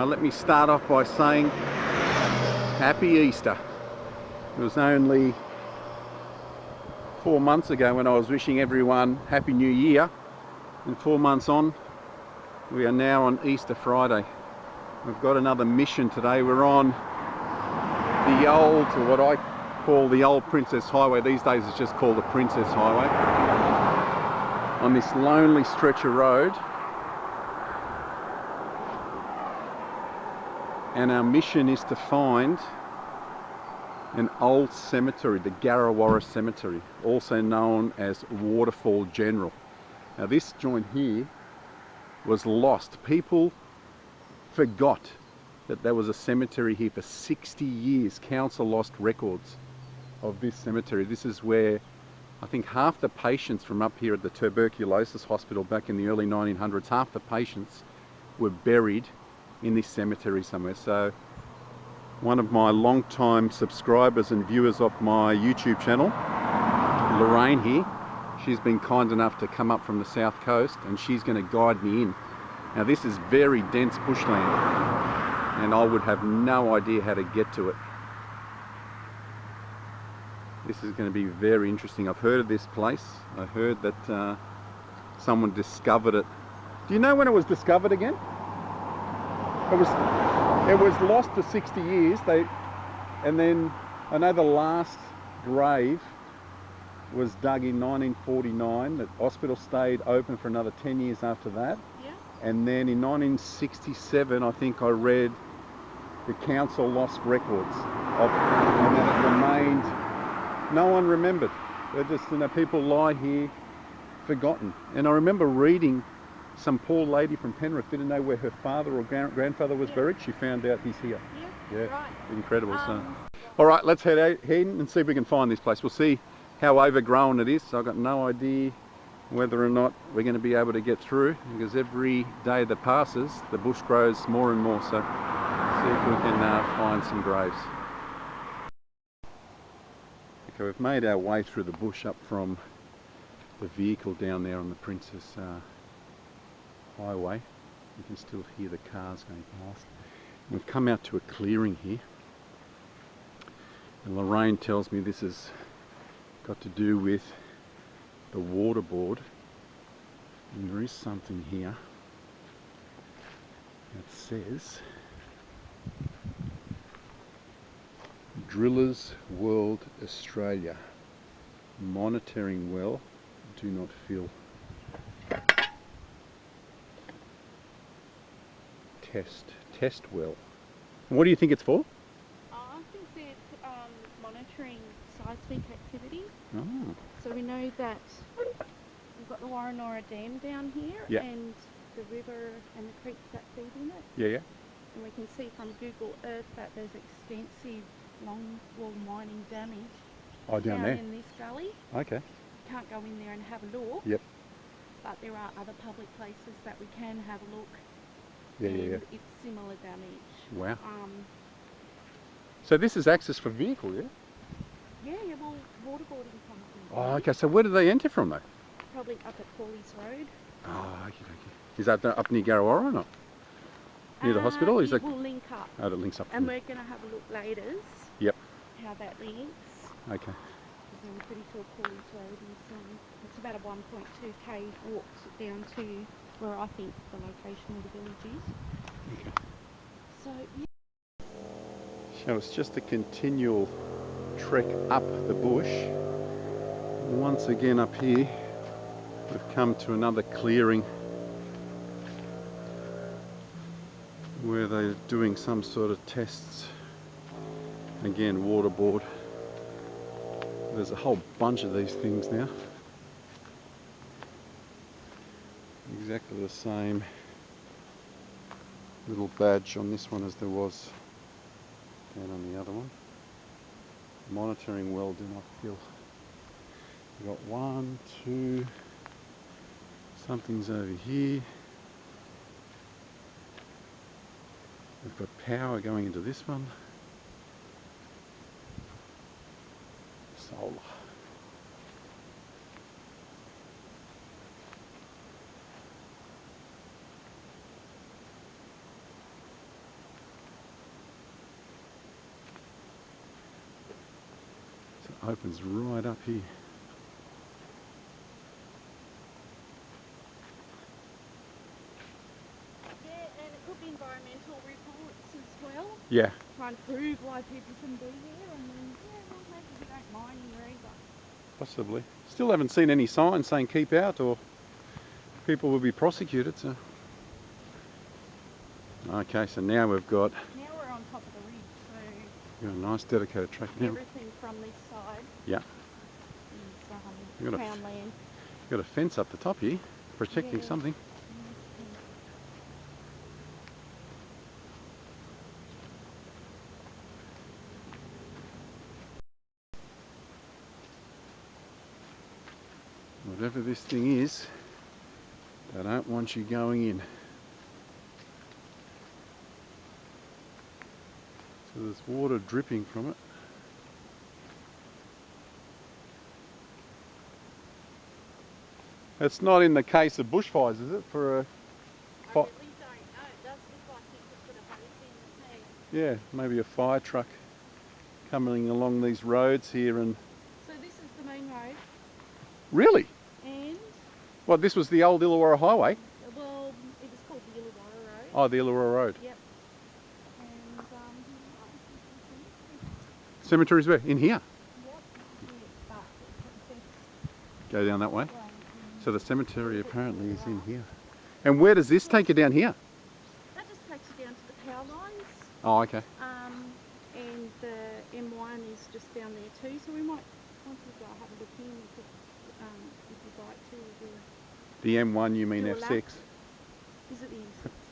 Let me start off by saying Happy Easter. It was only 4 months ago when I was wishing everyone Happy New Year, and 4 months on, we are now on Easter Friday. We've got another mission today. We're on the old, or what I call the old Princess Highway. These days it's just called the Princess Highway. On this lonely stretch of road. And our mission is to find an old cemetery, the Garrawarra Cemetery, also known as Waterfall General. Now this joint here was lost. People forgot that there was a cemetery here for 60 years. Council lost records of this cemetery. This is where I think half the patients from up here at the Tuberculosis hospital back in the early 1900s, half the patients were buried in this cemetery somewhere. So one of my long-time subscribers and viewers of my YouTube channel, Lorraine here, she's been kind enough to come up from the south coast and she's going to guide me in. Now this is very dense bushland and I would have no idea how to get to it. This is going to be very interesting. I've heard of this place. I heard that someone discovered it. Do you know when it was discovered again? It was lost for 60 years. And then I know the last grave was dug in 1949. The hospital stayed open for another 10 years after that. Yeah. And then in 1967, I think I read the council lost records of, and then it remained. No one remembered. They're just, you know, people lie here forgotten. And I remember reading some poor lady from Penrith didn't know where her father or grandfather was buried. She found out he's here. Yeah, right. Incredible. All right, let's head out and see if we can find this place. We'll see how overgrown it is. So I've got no idea whether or not we're going to be able to get through, because every day that passes, the bush grows more and more. So see if we can find some graves. Okay, we've made our way through the bush up from the vehicle down there on the Princess Highway. You can still hear the cars going past. We've come out to a clearing here, and Lorraine tells me this has got to do with the water board, and there is something here that says Drillers World Australia, monitoring well, do not fill. Test well. And what do you think it's for? I think they're monitoring seismic activity. Oh. So we know that we've got the Warrenora Dam down here, and the river and the creeks that feed in it. Yeah. And we can see from Google Earth that there's extensive long-wall mining damage down there in this gully. Okay. You can't go in there and have a look. Yep. But there are other public places that we can have a look. Yeah. It's similar damage. Wow. So this is access for vehicle, yeah? Yeah, well, waterboarding comes in. Oh, okay. So where do they enter from though? Probably up at Corley's Road. Oh, okay. Is that up near Garrawarra or not? Near the hospital? It will link up. Oh, it links up. And we're going to have a look later. Yep. How that links. Okay. Because I'm pretty sure Corley's Road is it's about a 1.2k walk down to where I think the location of the village is. Okay. So, yeah. So it's just a continual trek up the bush. And once again up here, we've come to another clearing where they're doing some sort of tests. Again, waterboard. There's a whole bunch of these things now. Exactly the same little badge on this one as there was down on the other one. Monitoring well, do not fill. We've got 1, 2, something's over here. We've got power going into this one. Solar. Opens right up here. Yeah, and it could be environmental reports as well. Yeah. Trying to prove why people shouldn't be here, and then, yeah, well, maybe we don't mine here either. Possibly. Still haven't seen any signs saying keep out or people will be prosecuted, so. Okay, so now we've got Now we're on top of the ridge, so a nice dedicated track now. everything from this side Yeah. is crown land. Got a fence up the top here, protecting Yeah. something. Whatever this thing is, they don't want you going in. So there's water dripping from it. It's not in the case of bushfires, is it? For a I really don't know. It does look like you could put a hose in the tank. yeah, maybe a fire truck coming along these roads here and. So this is the main road. Really? And? Well, this was the old Illawarra Highway. Well, it was called the Illawarra Road. Oh, the Illawarra Road. Yep. And Cemetery's where? In here? yep. Yeah, but Go down that way. way. So the cemetery apparently is in here. And where does this take you down here? That just takes you down to the power lines. Oh, okay. And the M1 is just down there too. So we might, once we go have a look in, we could, if you'd like to, The M1, you mean do a F6? lap. Is it the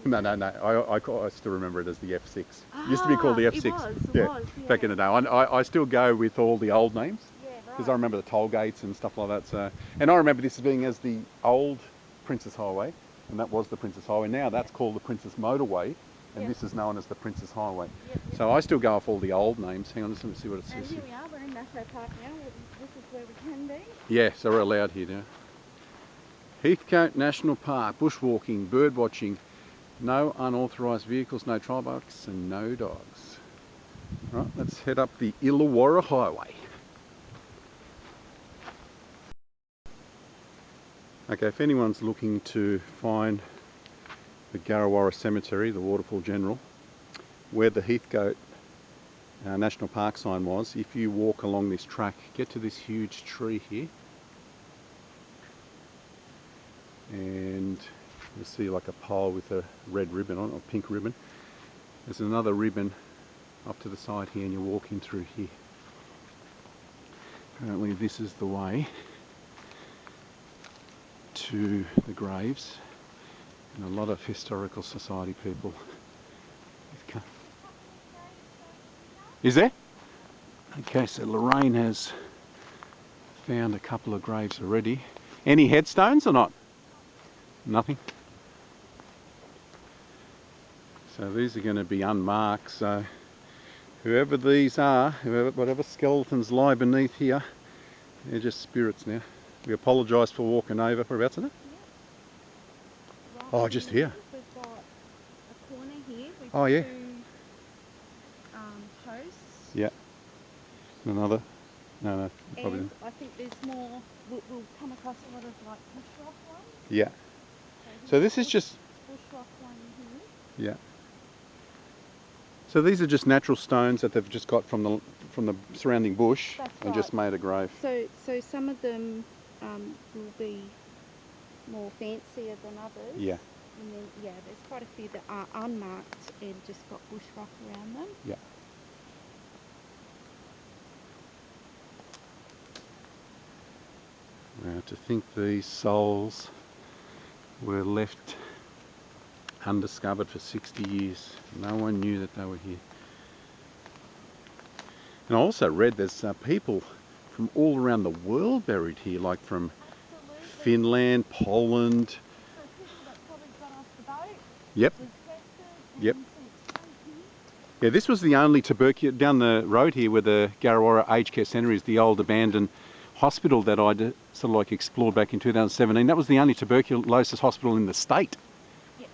M6? No. I still remember it as the F6. Used to be called the F6. It was, yeah. Back in the day. I still go with all the old names. Yeah, right. Because I remember the toll gates and stuff like that. So, and I remember this being as the old Princess Highway, and that was the Princess Highway. Now that's called the Princess Motorway, and this is known as the Princess Highway. Yep. So I still go off all the old names. Hang on, just let me see what it says. And here we are, we're in National Park now. This is where we can be. Yeah, so we're allowed here now. Heathcote National Park, bushwalking, bird watching, no unauthorised vehicles, no trial bikes, and no dogs. Right, let's head up the Illawarra Highway. Okay, if anyone's looking to find the Garrawarra Cemetery, the Waterfall General, where the Heathcote National Park sign was, if you walk along this track, get to this huge tree here, and you'll see like a pole with a red ribbon on it, or pink ribbon. There's another ribbon up to the side here, and you walk in through here. Apparently this is the way to the graves, and a lot of historical society people. Is there? Okay, so Lorraine has found a couple of graves already. Any headstones or not? Nothing? So these are going to be unmarked, so whoever these are, whatever skeletons lie beneath here, they're just spirits now. We apologise for walking over. Whereabouts in it? Right. Oh, just here. We've got a corner here with Oh, yeah. 2 posts. Yeah. Another? No, probably And not. I think there's more. We'll come across a lot of like bush rock ones. Yeah. So this is just... bush rock one here. Yeah. So these are just natural stones that they've just got from the surrounding bush. That's and just made a grave. So some of them will be more fancier than others. Yeah. And then there's quite a few that are unmarked and just got bush rock around them. Yeah. Now to think these souls were left undiscovered for 60 years. No one knew that they were here. And I also read there's people from all around the world buried here, like from Finland, Poland. So people that probably got off the boat. Yep. Was tested and Yep. sent straight here. Yeah, this was the only tuberculosis, down the road here where the Garrawarra Aged Care Centre is, the old abandoned hospital that I sort of like explored back in 2017. That was the only tuberculosis hospital in the state. Yep.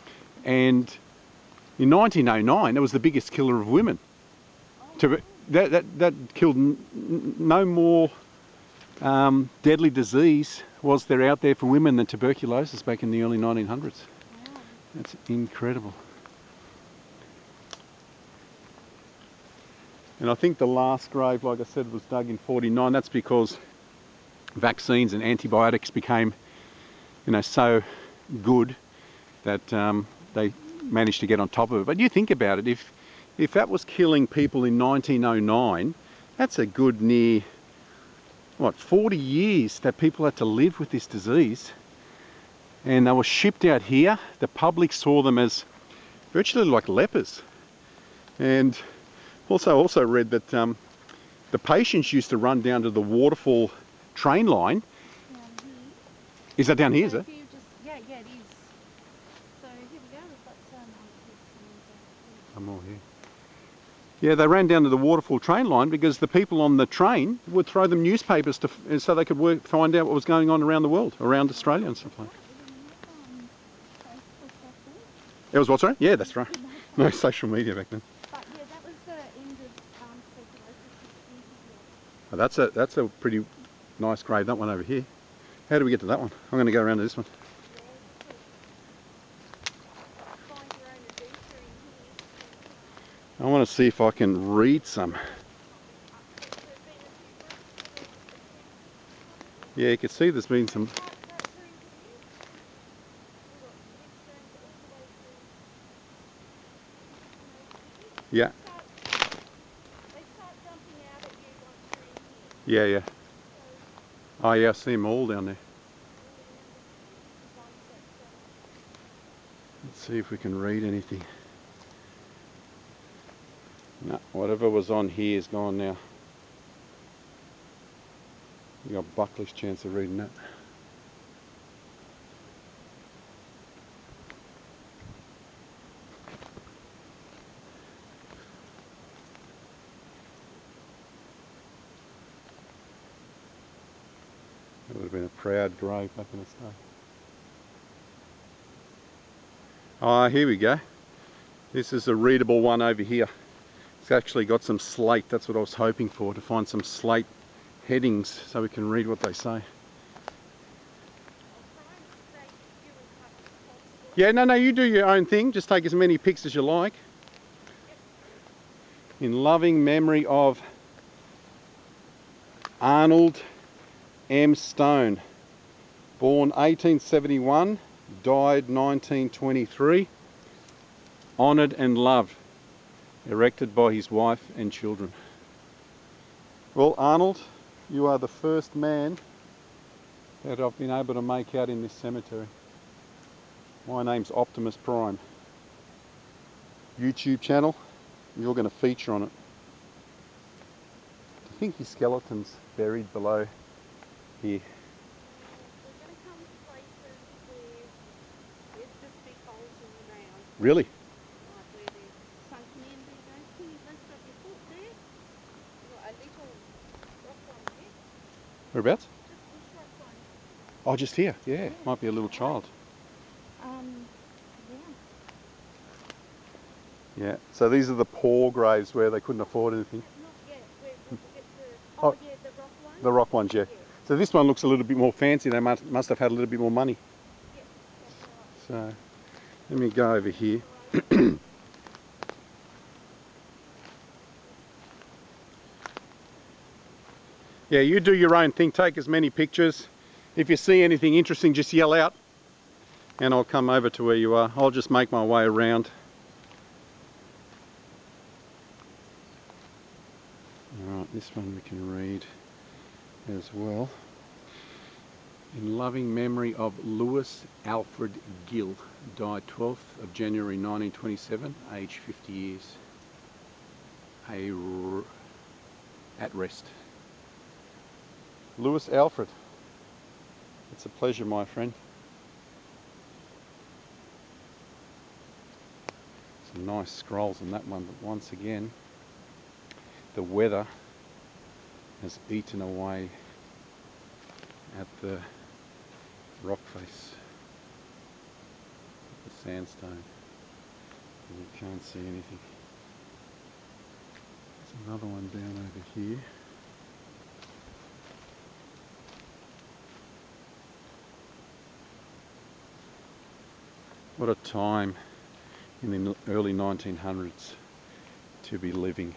And in 1909, it was the biggest killer of women. that killed no more deadly disease was there out there for women than tuberculosis back in the early 1900s. Wow. That's incredible. And I think the last grave, like I said, was dug in 49. That's because vaccines and antibiotics became, you know, so good that they managed to get on top of it. But you think about it, if that was killing people in 1909, that's a good near, what, 40 years that people had to live with this disease. And they were shipped out here. The public saw them as virtually like lepers. And also read that the patients used to run down to the Waterfall train line. Down here. Is that down here, is So it? if you just, yeah, it is. So here we go, we've got some I'm all here. Yeah, they ran down to the Waterfall train line because the people on the train would throw them newspapers so they could find out what was going on around the world, around Australia and stuff like that. It was what, sorry? Yeah, that's right. No social media back then. But yeah, that was the end of tuberculosis 6 years ago. Oh, that's a pretty nice grave, that one over here. How do we get to that one? I'm going to go around to this one. Find your own adventure in here. I want to see if I can read some. Yeah, you can see there's been some. Yeah. They start jumping out at you once you're in here. Yeah. Oh yeah, I see them all down there. Let's see if we can read anything. No, whatever was on here is gone now. You got Buckley's chance of reading that. It would have been a proud grave back in its day. Ah, here we go. This is a readable one over here. It's actually got some slate. That's what I was hoping for, to find some slate headings so we can read what they say. Yeah, no, you do your own thing. Just take as many pics as you like. In loving memory of Arnold M. Stone, born 1871, died 1923, honoured and loved, erected by his wife and children. Well, Arnold, you are the first man that I've been able to make out in this cemetery. My name's Optimus Prime. YouTube channel, you're going to feature on it. Do you think his skeleton's buried below here? We're going to come to places where there's just big holes in the ground. Really? Like where they're sunken in. There you go. Can you lift up your foot there? You've got a little rock one there. Whereabouts? Just this rock one. Oh, just here. Yeah, might be a little child. Yeah. Yeah, so these are the poor graves where they couldn't afford anything. Not yet. We'll get to... Oh, yeah, the rock one. The rock ones, yeah. So this one looks a little bit more fancy. They must have had a little bit more money. Yeah, that's right. So let me go over here. Yeah, you do your own thing. Take as many pictures. If you see anything interesting, just yell out and I'll come over to where you are. I'll just make my way around. Alright, this one we can read as well. In loving memory of Lewis Alfred Gill, died 12th of January 1927, aged 50 years. At rest. Lewis Alfred, it's a pleasure, my friend. Some nice scrolls on that one, but once again, the weather has eaten away at the rock face, the sandstone, and you can't see anything. Another one down over here. What a time in the early 1900s to be living.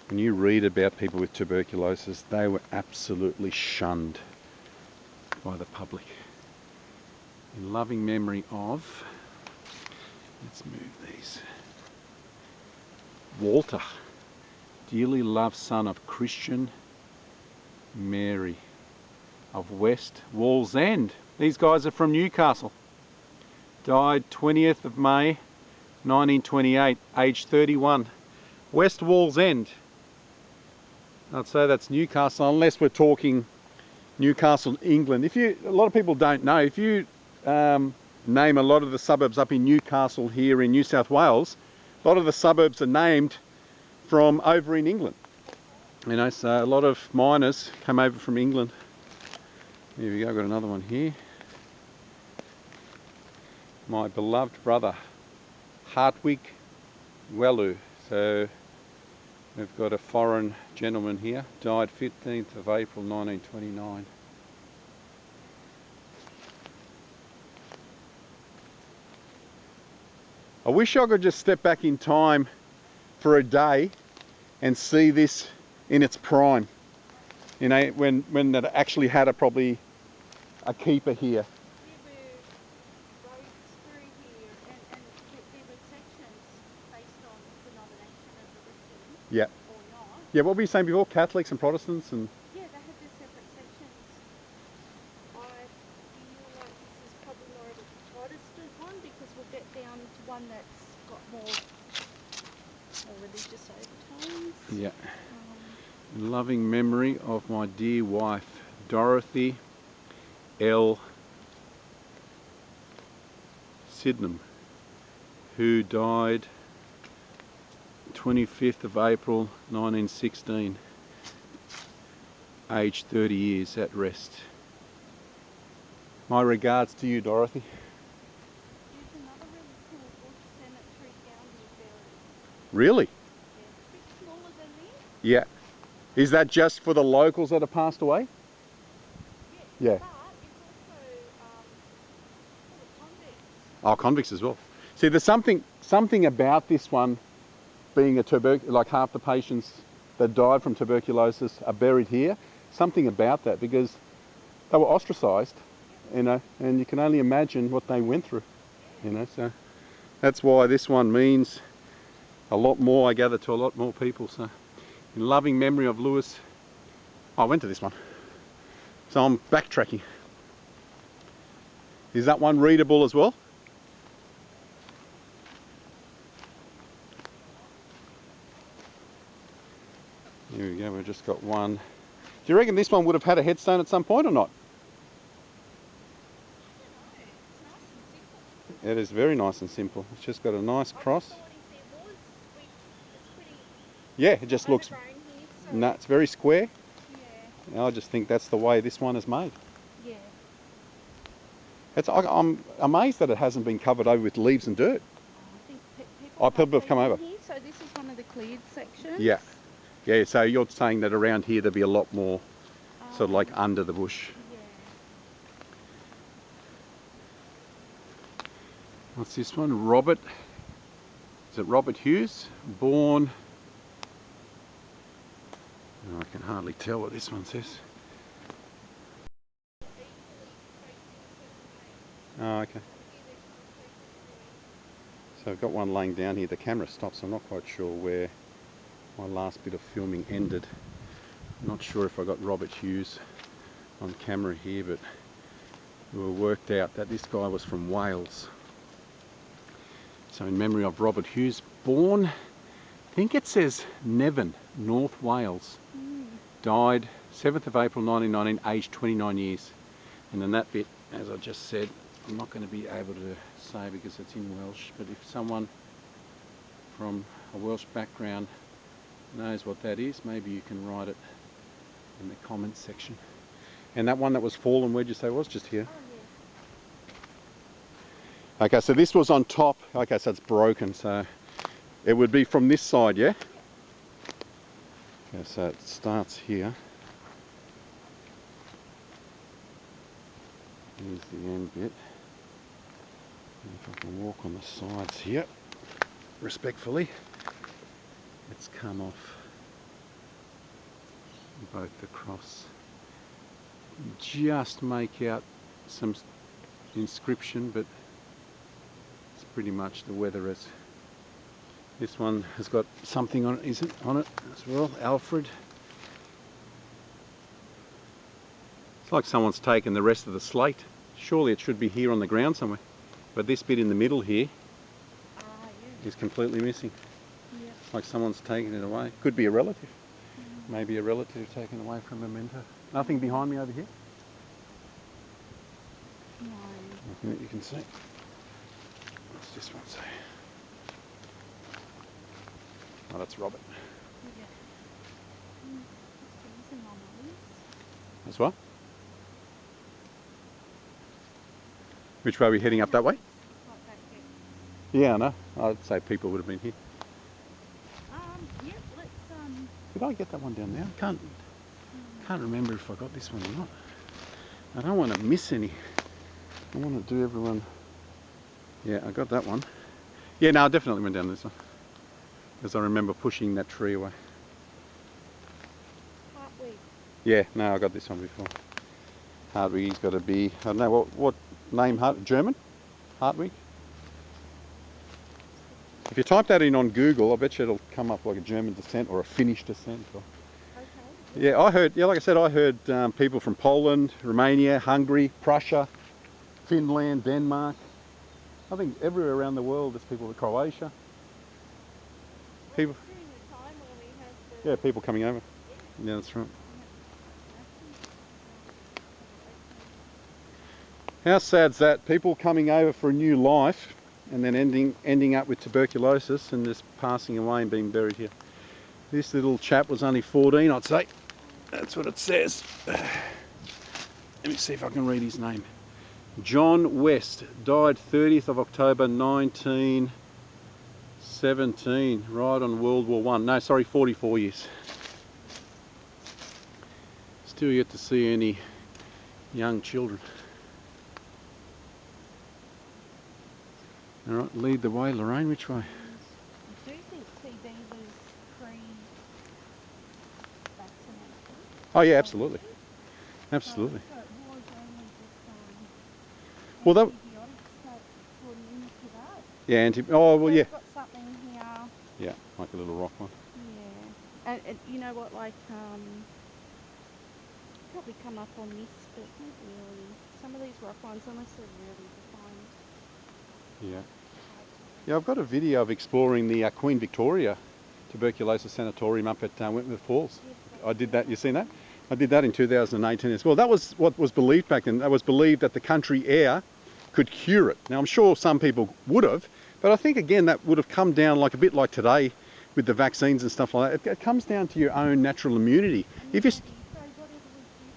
When you read about people with tuberculosis, they were absolutely shunned by the public. In loving memory of, let's move these, Walter, dearly loved son of Christian Mary of West Wallsend. These guys are from Newcastle. Died 20th of May 1928, aged 31. West Wallsend. I'd say that's Newcastle, unless we're talking Newcastle, England. A lot of people don't know, if you name a lot of the suburbs up in Newcastle here in New South Wales, a lot of the suburbs are named from over in England. You know, so a lot of miners come over from England. Here we go, I've got another one here. My beloved brother, Hartwig Wellu. So we've got a foreign gentleman here, died 15th of April 1929. I wish I could just step back in time for a day and see this in its prime. You know, when it actually had probably a keeper here. There were roads through here, and there were sections based on denomination of the listing, Yeah. or not. Yeah, what were you saying before? Catholics and Protestants and... Yeah, they had their separate sections. I feel like this is probably more of a Protestant one, because we'll get down to one that's got more religious overtones. Yeah. In loving memory of my dear wife, Dorothy L. Sydenham, who died 25th of April 1916, aged 30 years at rest. My regards to you, Dorothy. There's another really cool bush cemetery down here buried. Really? Yeah, it's a bit smaller than this. Yeah. Is that just for the locals that have passed away? Yeah. Yeah. But it's also full of convicts. Oh, convicts as well. See, there's something about this one being like half the patients that died from tuberculosis are buried here. Something about that, because they were ostracised, you know, and you can only imagine what they went through, you know. So that's why this one means a lot more, I gather, to a lot more people. So in loving memory of Lewis, I went to this one, so I'm backtracking. Is that one readable as well? Here we go, we've just got one. Do you reckon this one would have had a headstone at some point or not? I don't know. It's nice and simple. It is very nice and simple. It's just got a nice cross. I thought if there was, it's pretty Yeah, it just looks... overgrown here, so... No, it's very square. Yeah. I just think that's the way this one is made. Yeah. I'm amazed that it hasn't been covered over with leaves and dirt. I think people Oh, people have come over. Here, so this is one of the cleared sections. Yeah. Yeah, so you're saying that around here there'll be a lot more sort of like under the bush. Yeah. What's this one? Robert. Is it Robert Hughes? Born... Oh, I can hardly tell what this one says. Oh, okay. So I've got one laying down here. The camera stops. I'm not quite sure where my last bit of filming ended. I'm not sure if I got Robert Hughes on camera here, but we were worked out that this guy was from Wales. So in memory of Robert Hughes, born, I think it says Nevin, North Wales. Died 7th of April 1919, aged 29 years. And then that bit, as I just said, I'm not going to be able to say because it's in Welsh, but if someone from a Welsh background knows what that is, maybe you can write it in the comments section. And that one that was fallen, where'd you say it was? Just here? Oh, yeah. Okay, so this was on top. Okay, so it's broken, so It would be from this side, yeah? Yeah, so it starts here. Here's the end bit. And if I can walk on the sides here, respectfully, it's come off both across. Just make out some inscription, but it's pretty much the weather as this one has got something on it, isn't on it as well, Alfred. It's like someone's taken the rest of the slate. Surely it should be here on the ground somewhere, but this bit in the middle here is completely missing. Yep. Like someone's taken it away. Could be a relative. Maybe a relative taken away from Memento. Nothing behind me over here? No. Nothing that you can see. What's this one say? Oh, that's Robert. Yeah. These anomalies. That's what? Which way are we heading up that way? Like that, Yeah, I know. I'd say people would have been here. Yep, let's Did I get that one down there? I can't remember if I got this one or not. I don't want to miss any. I want to do everyone. Yeah, I got that one. Yeah, no, I definitely went down this one. Because I remember pushing that tree away. Heartweed. Yeah, no, I got this one before. Hartwig's got to be, I don't know, what name, German? Hartwig? If you type that in on Google, I bet you it'll come up like a German descent or a Finnish descent. Or... Okay. Yeah, I heard, like I said, I heard people from Poland, Romania, Hungary, Prussia, Finland, Denmark. I think everywhere around the world there's people in Croatia. People. During the time where we had the... Yeah, people coming over. Yeah, that's right. How sad's that? People coming over for a new life and then ending up with tuberculosis and just passing away and being buried here. This little chap was only 14, I'd say. That's what it says. Let me see if I can read his name. John West, died 30th of October 1917, right on World War I. No, sorry, 44 years. Still yet to see any young children. All right, lead the way, Lorraine. Which way? I do think TB was pre-vaccination. Oh yeah, absolutely, absolutely. So it was only just Well, that. antibiotics that brought him into that. Yeah, oh well, So yeah. I've got something here. Yeah, like a little rock one. Yeah, and you know what? Like probably come up on this, but not really. Some of these rock ones, unless they're really defined. Yeah. Yeah, I've got a video of exploring the Queen Victoria Tuberculosis Sanatorium up at Wentworth Falls. Yes, I did that. You seen that? I did that in 2018 as well. That was what was believed back then. That was believed that the country air could cure it. Now I'm sure some people would have, but I think again that would have come down like a bit like today with the vaccines and stuff like that. It comes down to your own natural immunity. If you, so whatever was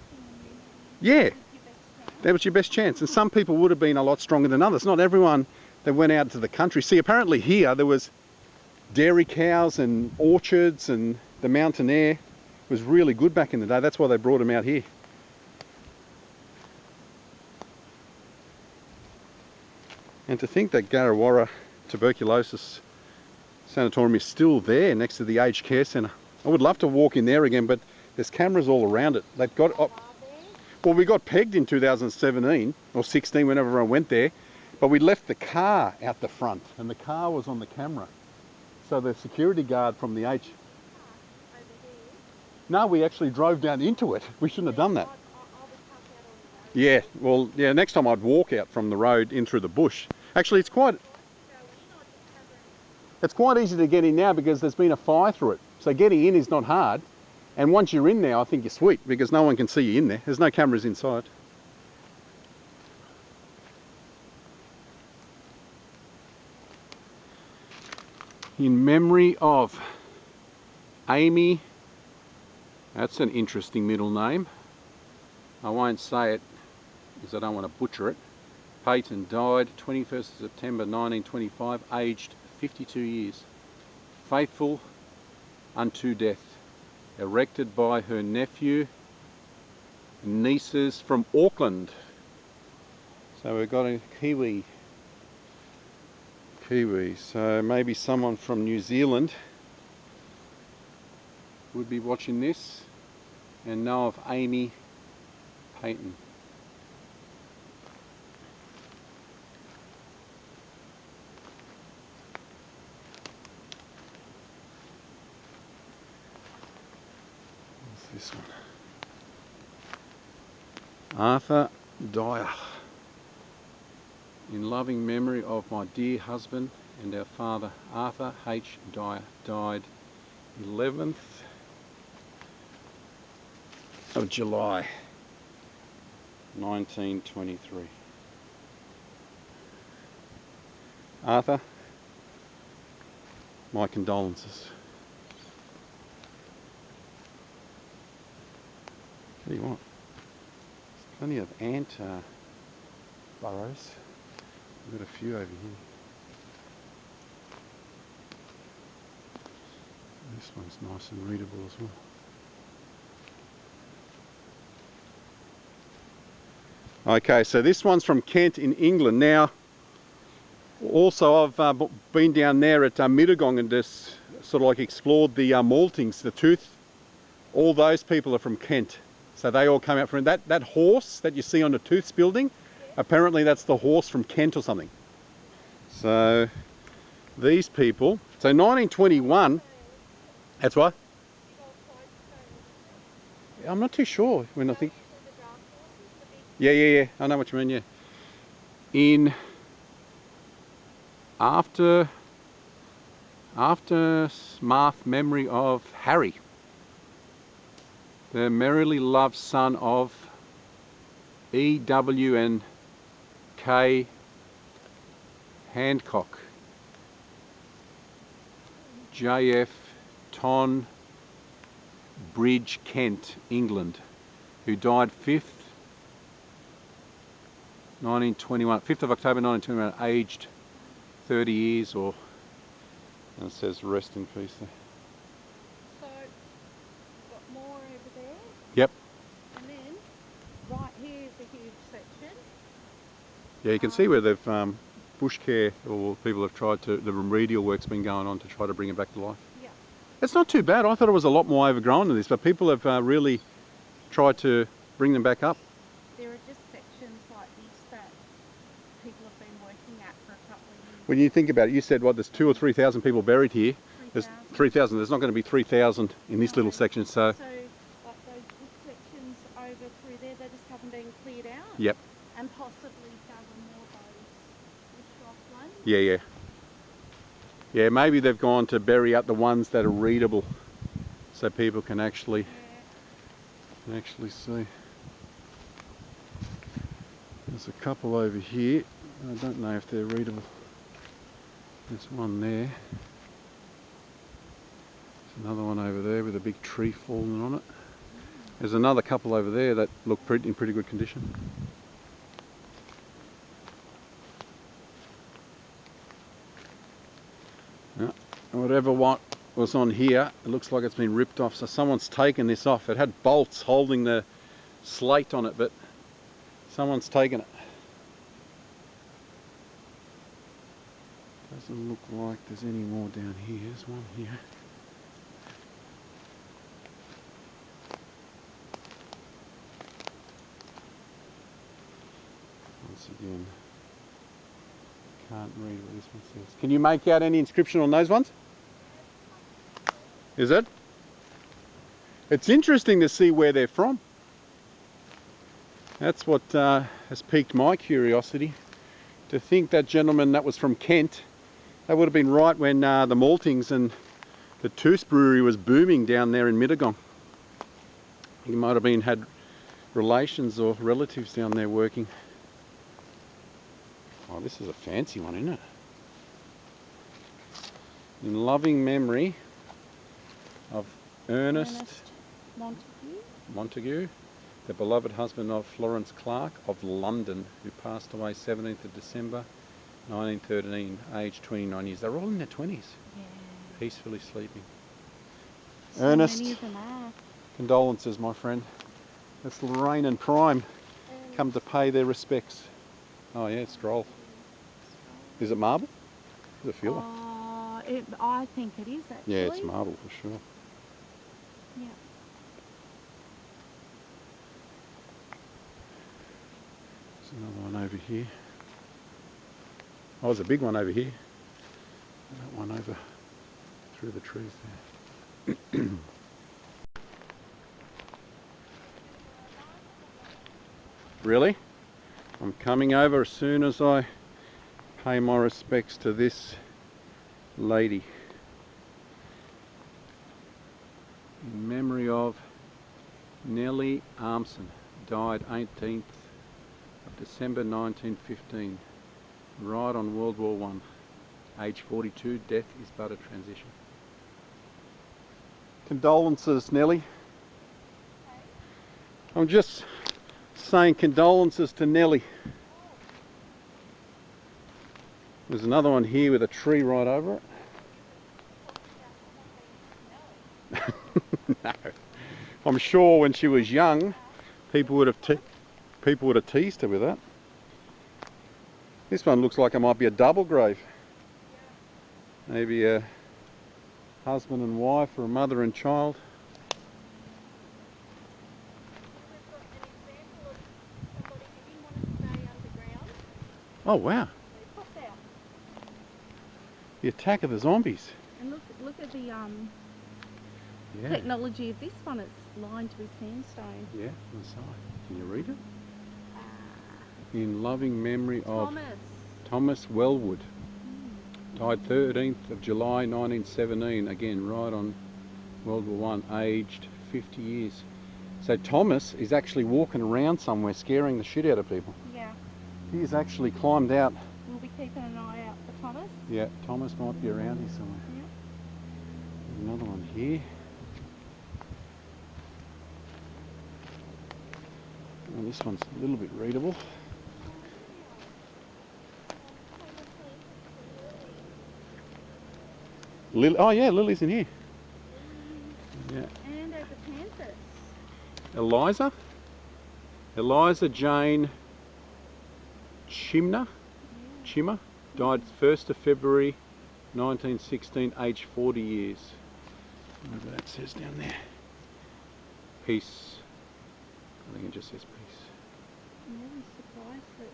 boosting immunity, yeah, was your best chance. that was your best chance. And some people would have been a lot stronger than others. Not everyone that went out to the country. See, apparently here there was dairy cows and orchards, and the mountain air was really good back in the day. That's why they brought them out here. And to think that Garrawarra Tuberculosis Sanatorium is still there next to the aged care centre. I would love to walk in there again, but there's cameras all around it. They've got, well, we got pegged in 2017 or 16 whenever I went there, but we left the car out the front and the car was on the camera. So the security guard from the No, we actually drove down into it. We shouldn't have done that. Yeah, well, yeah, next time I'd walk out from the road in through the bush. Actually, it's quite easy to get in now because there's been a fire through it. So getting in is not hard. And once you're in there, I think you're sweet because no one can see you in there. There's no cameras inside. In memory of Amy, that's an interesting middle name. I won't say it because I don't want to butcher it. Peyton died 21st of September 1925, aged 52 years. faithful unto death, erected by her nephew and nieces from Auckland. So we've got a Kiwi, so maybe someone from New Zealand would be watching this and know of Amy Payton. What's this one? Arthur Dyer. In loving memory of my dear husband and our father, Arthur H. Dyer, died 11th of July 1923. Arthur, my condolences. Tell you what, there's plenty of ant burrows. We've got a few over here. This one's nice and readable as well. Okay, so this one's from Kent in England. Now, also I've been down there at Mittagong and just sort of like explored the maltings, the tooth. All those people are from Kent. So they all come out from that horse that you see on the Tooths building. Apparently that's the horse from Kent or something. So these people, so 1921, that's what? I'm not too sure when I think. Yeah, I know what you mean, yeah. In aftermath memory of Harry, the merrily loved son of E.W. and K. Hancock, J.F. Ton Bridge, Kent, England, who died 5th of October 1921, aged 30 years, or, and it says rest in peace there. So, we've got more over there. Yep. And then, right here is a huge section. Yeah, you can see where they've bush care, or people have tried to, the remedial work's been going on to try to bring it back to life. Yeah. It's not too bad. I thought it was a lot more overgrown than this, but people have really tried to bring them back up. There are just sections like this that people have been working at for a couple of years. When you think about it, you said, what, there's 2,000 or 3,000 people buried here. 3,000. There's 3,000. There's not going to be 3,000 in this little section, so... So, like those big sections over through there, they just haven't been cleared out. Yep. And possibly gather more of those bushcraft ones. Yeah. Yeah, maybe they've gone to bury up the ones that are readable, so people can actually see. There's a couple over here. I don't know if they're readable. There's one there. There's another one over there with a big tree falling on it. There's another couple over there that look in pretty good condition. Yeah, whatever what was on here, it looks like it's been ripped off, so someone's taken this off. It had bolts holding the slate on it, but someone's taken it. Doesn't look like there's any more down here. There's one here. Once again, can't read what this one says. Can you make out any inscription on those ones? Is it? It's interesting to see where they're from. That's what has piqued my curiosity. To think that gentleman that was from Kent, that would have been right when the maltings and the Tooths brewery was booming down there in Mittagong. He might have had relations or relatives down there working. Oh, this is a fancy one, isn't it? In loving memory of Ernest Montague, the beloved husband of Florence Clark of London, who passed away 17th of December 1913, aged 29 years. They're all in their 20s. Yeah. peacefully sleeping. So Ernest, many of them are. condolences, my friend. That's Lorraine and Prime come to pay their respects. Oh yeah, it's droll. Is it marble? Does it feel like? I think it is actually. Yeah, it's marble for sure. Yeah. There's another one over here. Oh, there's a big one over here. And that one over through the trees there. Really? I'm coming over as soon as I pay my respects to this lady. In memory of Nellie Armson, died 18th of December 1915, right on World War One. Age 42, death is but a transition. Condolences, Nellie. I'm just saying condolences to Nellie. There's another one here with a tree right over it. No. I'm sure when she was young, people would have teased her with that. This one looks like it might be a double grave. Maybe a husband and wife, or a mother and child. Oh wow! The attack of the zombies. And look at the Yeah. technology of this one. It's lined with sandstone. Yeah, on the side. Can you read it? In loving memory of Thomas Wellwood. Died 13th of July 1917, again right on World War One, aged 50 years. So Thomas is actually walking around somewhere scaring the shit out of people. Yeah. He's actually climbed out. We'll be keeping an eye out for Thomas. Yeah, Thomas might be around here somewhere. Yeah. There's another one here. And this one's a little bit readable. Oh yeah, Lily's in here. Yeah. And over Panthers. Eliza Jane Chimmer, died 1st of February 1916, aged 40 years. Whatever that says down there. Peace. I think it just says peace. I'm really surprised that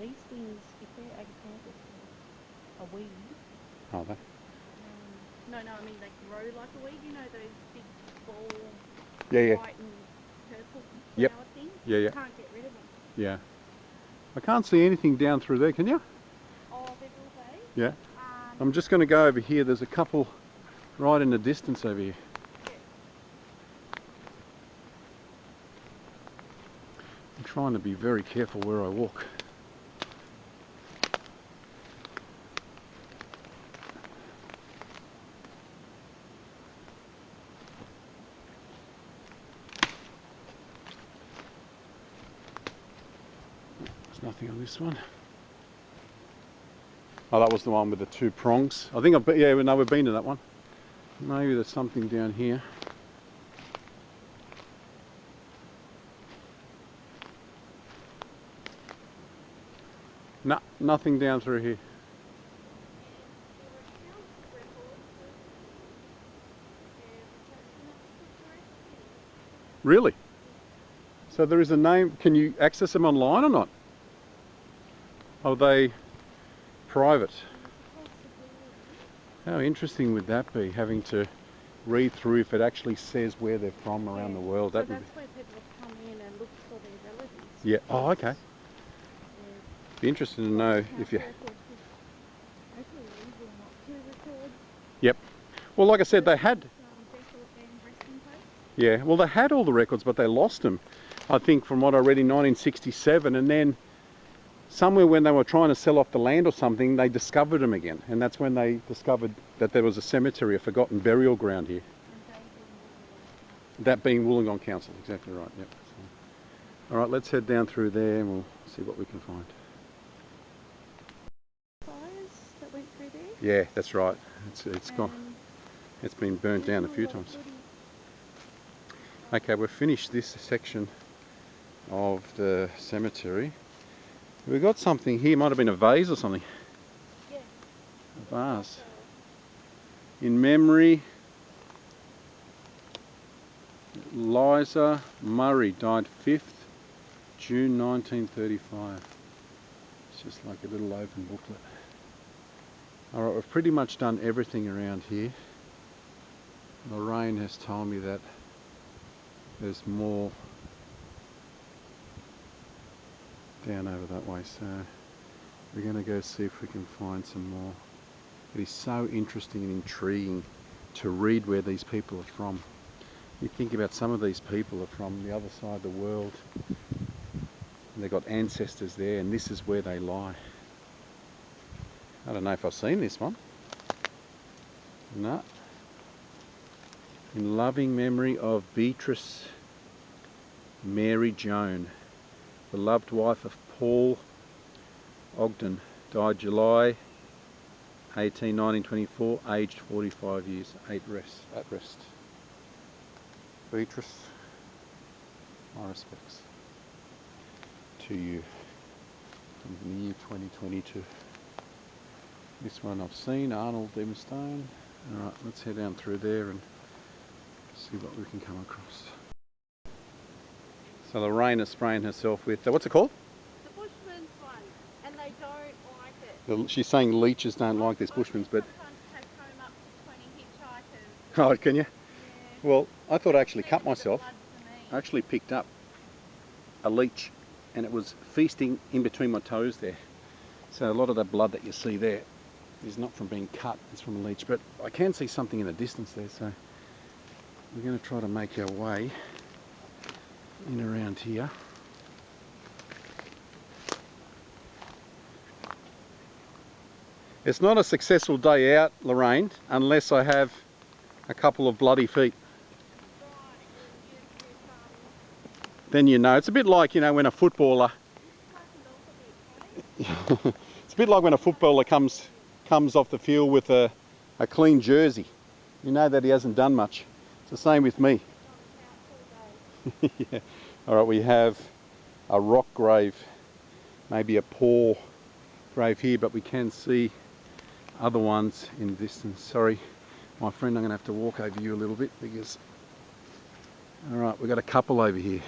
these things, if they're agapanthus, are weed. Are they? No, I mean they grow like a weed. You know those big ball, Yeah. white and purple Yep. flower things? Yeah. You can't get rid of them. Yeah. I can't see anything down through there, can you? Oh, they're all day? Yeah. I'm just going to go over here. There's a couple right in the distance over here. I'm trying to be very careful where I walk. There's nothing on this one. Oh, that was the one with the two prongs. I think we've been to that one. Maybe there's something down here. No, nothing down through here. Really? So there is a name. Can you access them online or not? Are they private? How interesting would that be, having to read through if it actually says where they're from around the world? So That that's where people have come in and looked for their relatives. yeah. Oh, okay. Be interested to know if you. Yep. Well, like I said, they had. Yeah. Well, they had all the records, but they lost them. I think from what I read in 1967, and then somewhere when they were trying to sell off the land or something, they discovered them again, and that's when they discovered that there was a cemetery, a forgotten burial ground here. That being Wollongong Council, exactly right. Yep. So, all right, let's head down through there, and we'll see what we can find. Fires that we're went through there. Yeah, that's right. It's gone. It's been burnt down a few times. Okay, we've finished this section of the cemetery. We've got something here. Might have been a vase or something. Yeah. A vase. In memory. Liza Murray died 5th June 1935. It's just like a little open booklet. Alright, we've pretty much done everything around here. Lorraine has told me that there's more down over that way, so we're going to go see if we can find some more. It is so interesting and intriguing to read where these people are from. You think about some of these people are from the other side of the world. They've got ancestors there, and this is where they lie. I don't know if I've seen this one. No. In loving memory of Beatrice Mary Joan, beloved wife of Paul Ogden, died July 18, 1924, aged 45 years, at rest. Beatrice, my respects to you in the year 2022. This one I've seen, Arnold Stone. Alright, let's head down through there and see what we can come across. So Lorraine is spraying herself with, what's it called? The Bushman's one, and they don't like it. She's saying leeches don't like this Bushman's, but... Sometimes take home up to 20 hitchhikers. Oh, can you? Yeah. Well, I thought I actually cut Especially the myself. blood for me. I actually picked up a leech and it was feasting in between my toes there. So a lot of the blood that you see there is not from being cut, it's from a leech. But I can see something in the distance there, so we're going to try to make our way in around here. It's not a successful day out, Lorraine, unless I have a couple of bloody feet. Then you know. It's a bit like, you know, when a footballer... It's a bit like when a footballer comes off the field with a clean jersey. You know that he hasn't done much. It's the same with me. Yeah. Alright, we have a rock grave, maybe a poor grave here, but we can see other ones in the distance. Sorry, my friend, I'm going to have to walk over you a little bit because... Alright, we've got a couple over here.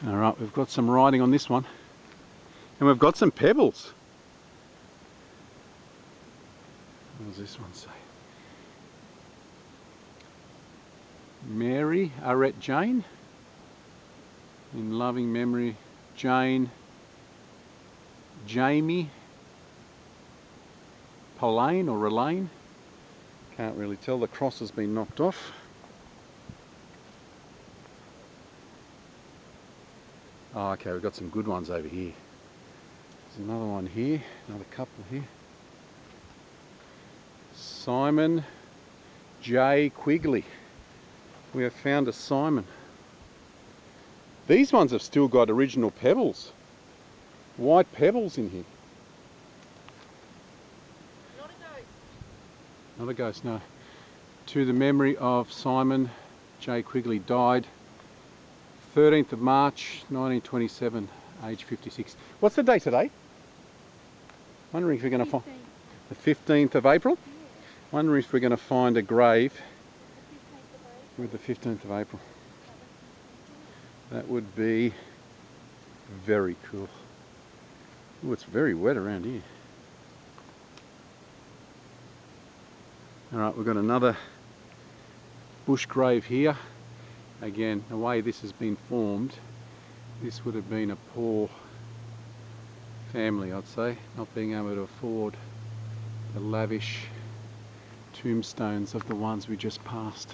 Alright, we've got some writing on this one. And we've got some pebbles. What does this one say? Mary Arrett Jane. In loving memory, Jane. Jamie. Pauline or Relaine. Can't really tell. The cross has been knocked off. Oh, okay, we've got some good ones over here. There's another one here, another couple here. Simon J. Quigley. We have found a Simon. These ones have still got original pebbles. White pebbles in here. Not a ghost. Not a ghost, no. To the memory of Simon J. Quigley, died 13th of March 1927, age 56. What's the date today? Wondering if we're going to find the 15th of April. Yeah. Wondering if we're going to find a grave with the 15th of April. That would be very cool. Oh, it's very wet around here. Alright, we've got another bush grave here. Again, the way this has been formed, this would have been a poor family, I'd say, not being able to afford the lavish tombstones of the ones we just passed.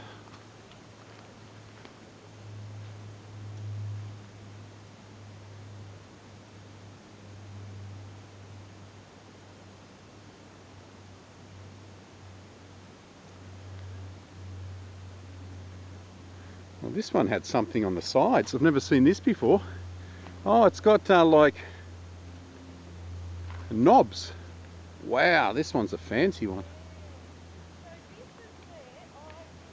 Well, this one had something on the sides. I've never seen this before. Oh, it's got like knobs. Wow, this one's a fancy one. So this is where I got into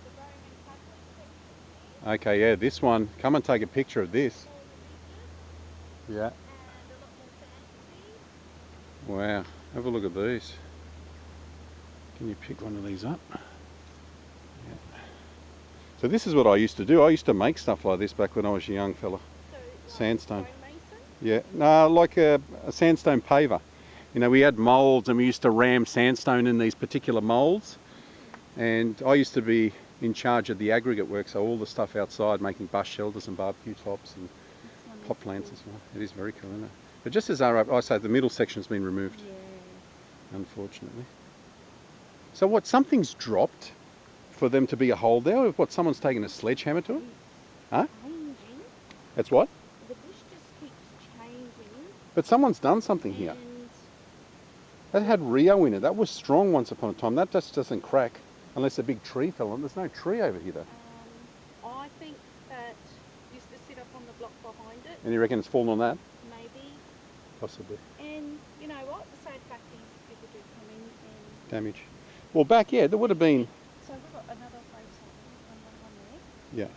the Roman Catholic section here. Okay, yeah, this one. Come and take a picture of this. More religious Yeah. and a lot more fancy. Wow, have a look at these. Can you pick one of these up? Yeah. So this is what I used to do. I used to make stuff like this back when I was a young fella. So like Sandstone. stonemason? Yeah, no, like a sandstone paver. You know, we had moulds and we used to ram sandstone in these particular moulds. And I used to be in charge of the aggregate work, so all the stuff outside, making bus shelters and barbecue tops and pot plants as well. It is very cool, isn't it? But just as I say, the middle section's been removed, Yeah. unfortunately. So what, something's dropped for them to be a hole there? What, someone's taken a sledgehammer to it? Huh? Changing. That's what? The bush just keeps changing. But someone's done something here. And That had Rio in it. That was strong once upon a time. That just doesn't crack unless a big tree fell on. There's no tree over here though. I think that used to sit up on the block behind it. And you reckon it's fallen on that? Maybe. Possibly. And you know what? The sad fact is people do come in and Damage. Well, back, yeah, there would have been. so we've got another gravesite on there. Yeah.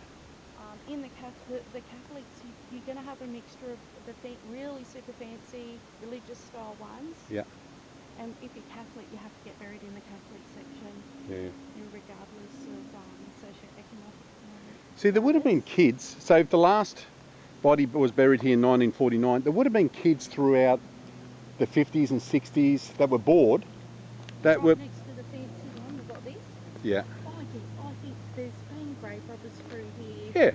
In the Catholics, you're going to have a mixture of the really super fancy religious style ones. Yeah. And if you're Catholic, you have to get buried in the Catholic section. Yeah. Regardless of socioeconomic. See, there would have been kids. So if the last body was buried here in 1949, there would have been kids throughout the 50s and 60s that were bored. That were next to the fancy one, we've got this. Yeah. I think there's been grave robbers through here. Yeah.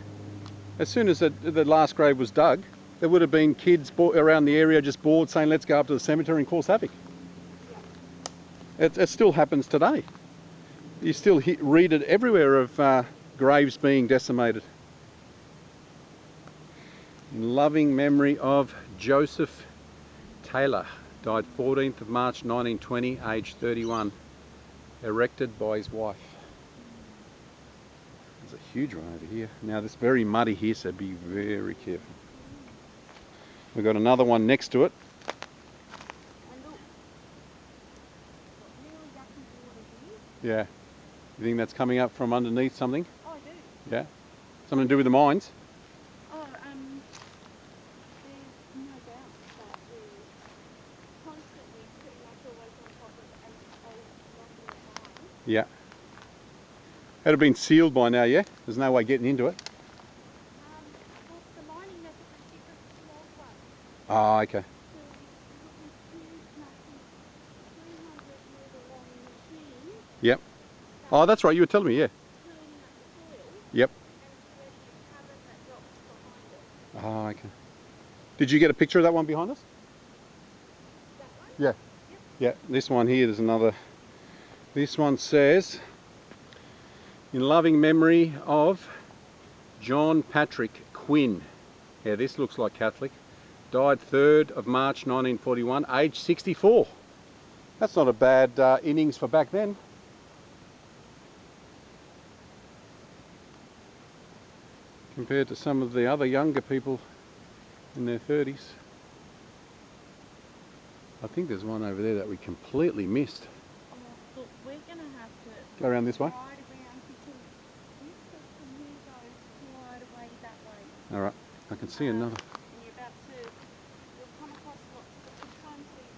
As soon as the last grave was dug, there would have been kids around the area just bored saying, let's go up to the cemetery and cause havoc. It still happens today. You still read it everywhere of graves being decimated. In loving memory of Joseph Taylor, died 14th of March 1920, aged 31, erected by his wife. There's a huge one over here. Now this very muddy here, so be very careful. We've got another one next to it. And look, got really yucky water here. Yeah. You think that's coming up from underneath something? Oh, I do. Yeah. Something to do with the mines? Oh, there's no doubt that we're constantly pretty much always on top of a non-real mine. Yeah. Had it been sealed by now, yeah? There's no way getting into it? Well, the mining method is different to the old one. Ah, okay. So you've got these huge, massive, 300-metre long machines. Yep. Oh, that's right, you were telling me, yeah. Turning up the soil. Yep. And creating a cavern that drops behind it. Ah, okay. Did you get a picture of that one behind us? That one? Yeah. Yep. Yeah, this one here, there's another. This one says, in loving memory of John Patrick Quinn. Yeah, this looks like Catholic. Died 3rd of March 1941, aged 64. That's not a bad innings for back then. Compared to some of the other younger people in their 30s. I think there's one over there that we completely missed. Oh, look, we're going to have to Go around this way? ride around because this section here goes quite a way that way. Alright, I can see another. And you'll come across lots of the big ones where you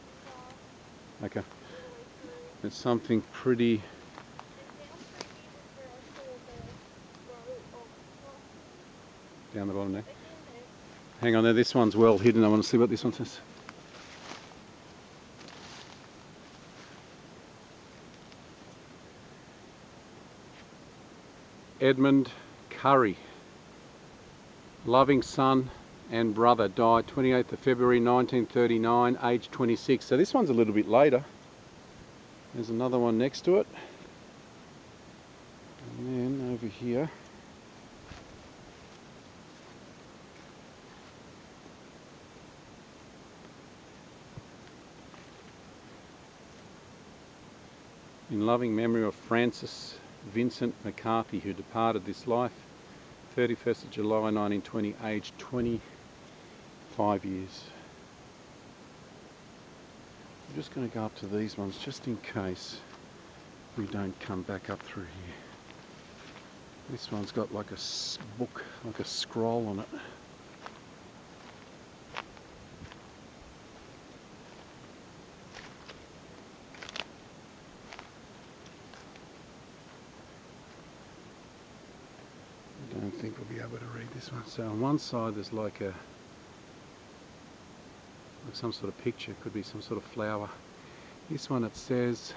can drive Okay, all the way through. it's something pretty. And down through here was where I saw the row of crosses. Down the bottom there. Again, there's Hang on there, this one's well hidden. I want to see what this one says. Edmund Curry, loving son and brother, died 28th of February 1939, aged 26. So this one's a little bit later. There's another one next to it. And then over here. In loving memory of Francis Vincent McCarthy, who departed this life 31st of July 1920, aged 25 years. I'm just going to go up to these ones just in case we don't come back up through here. This one's got like a book, like a scroll on it. I don't think we'll be able to read this one. So on one side there's like some sort of picture, could be some sort of flower. This one it says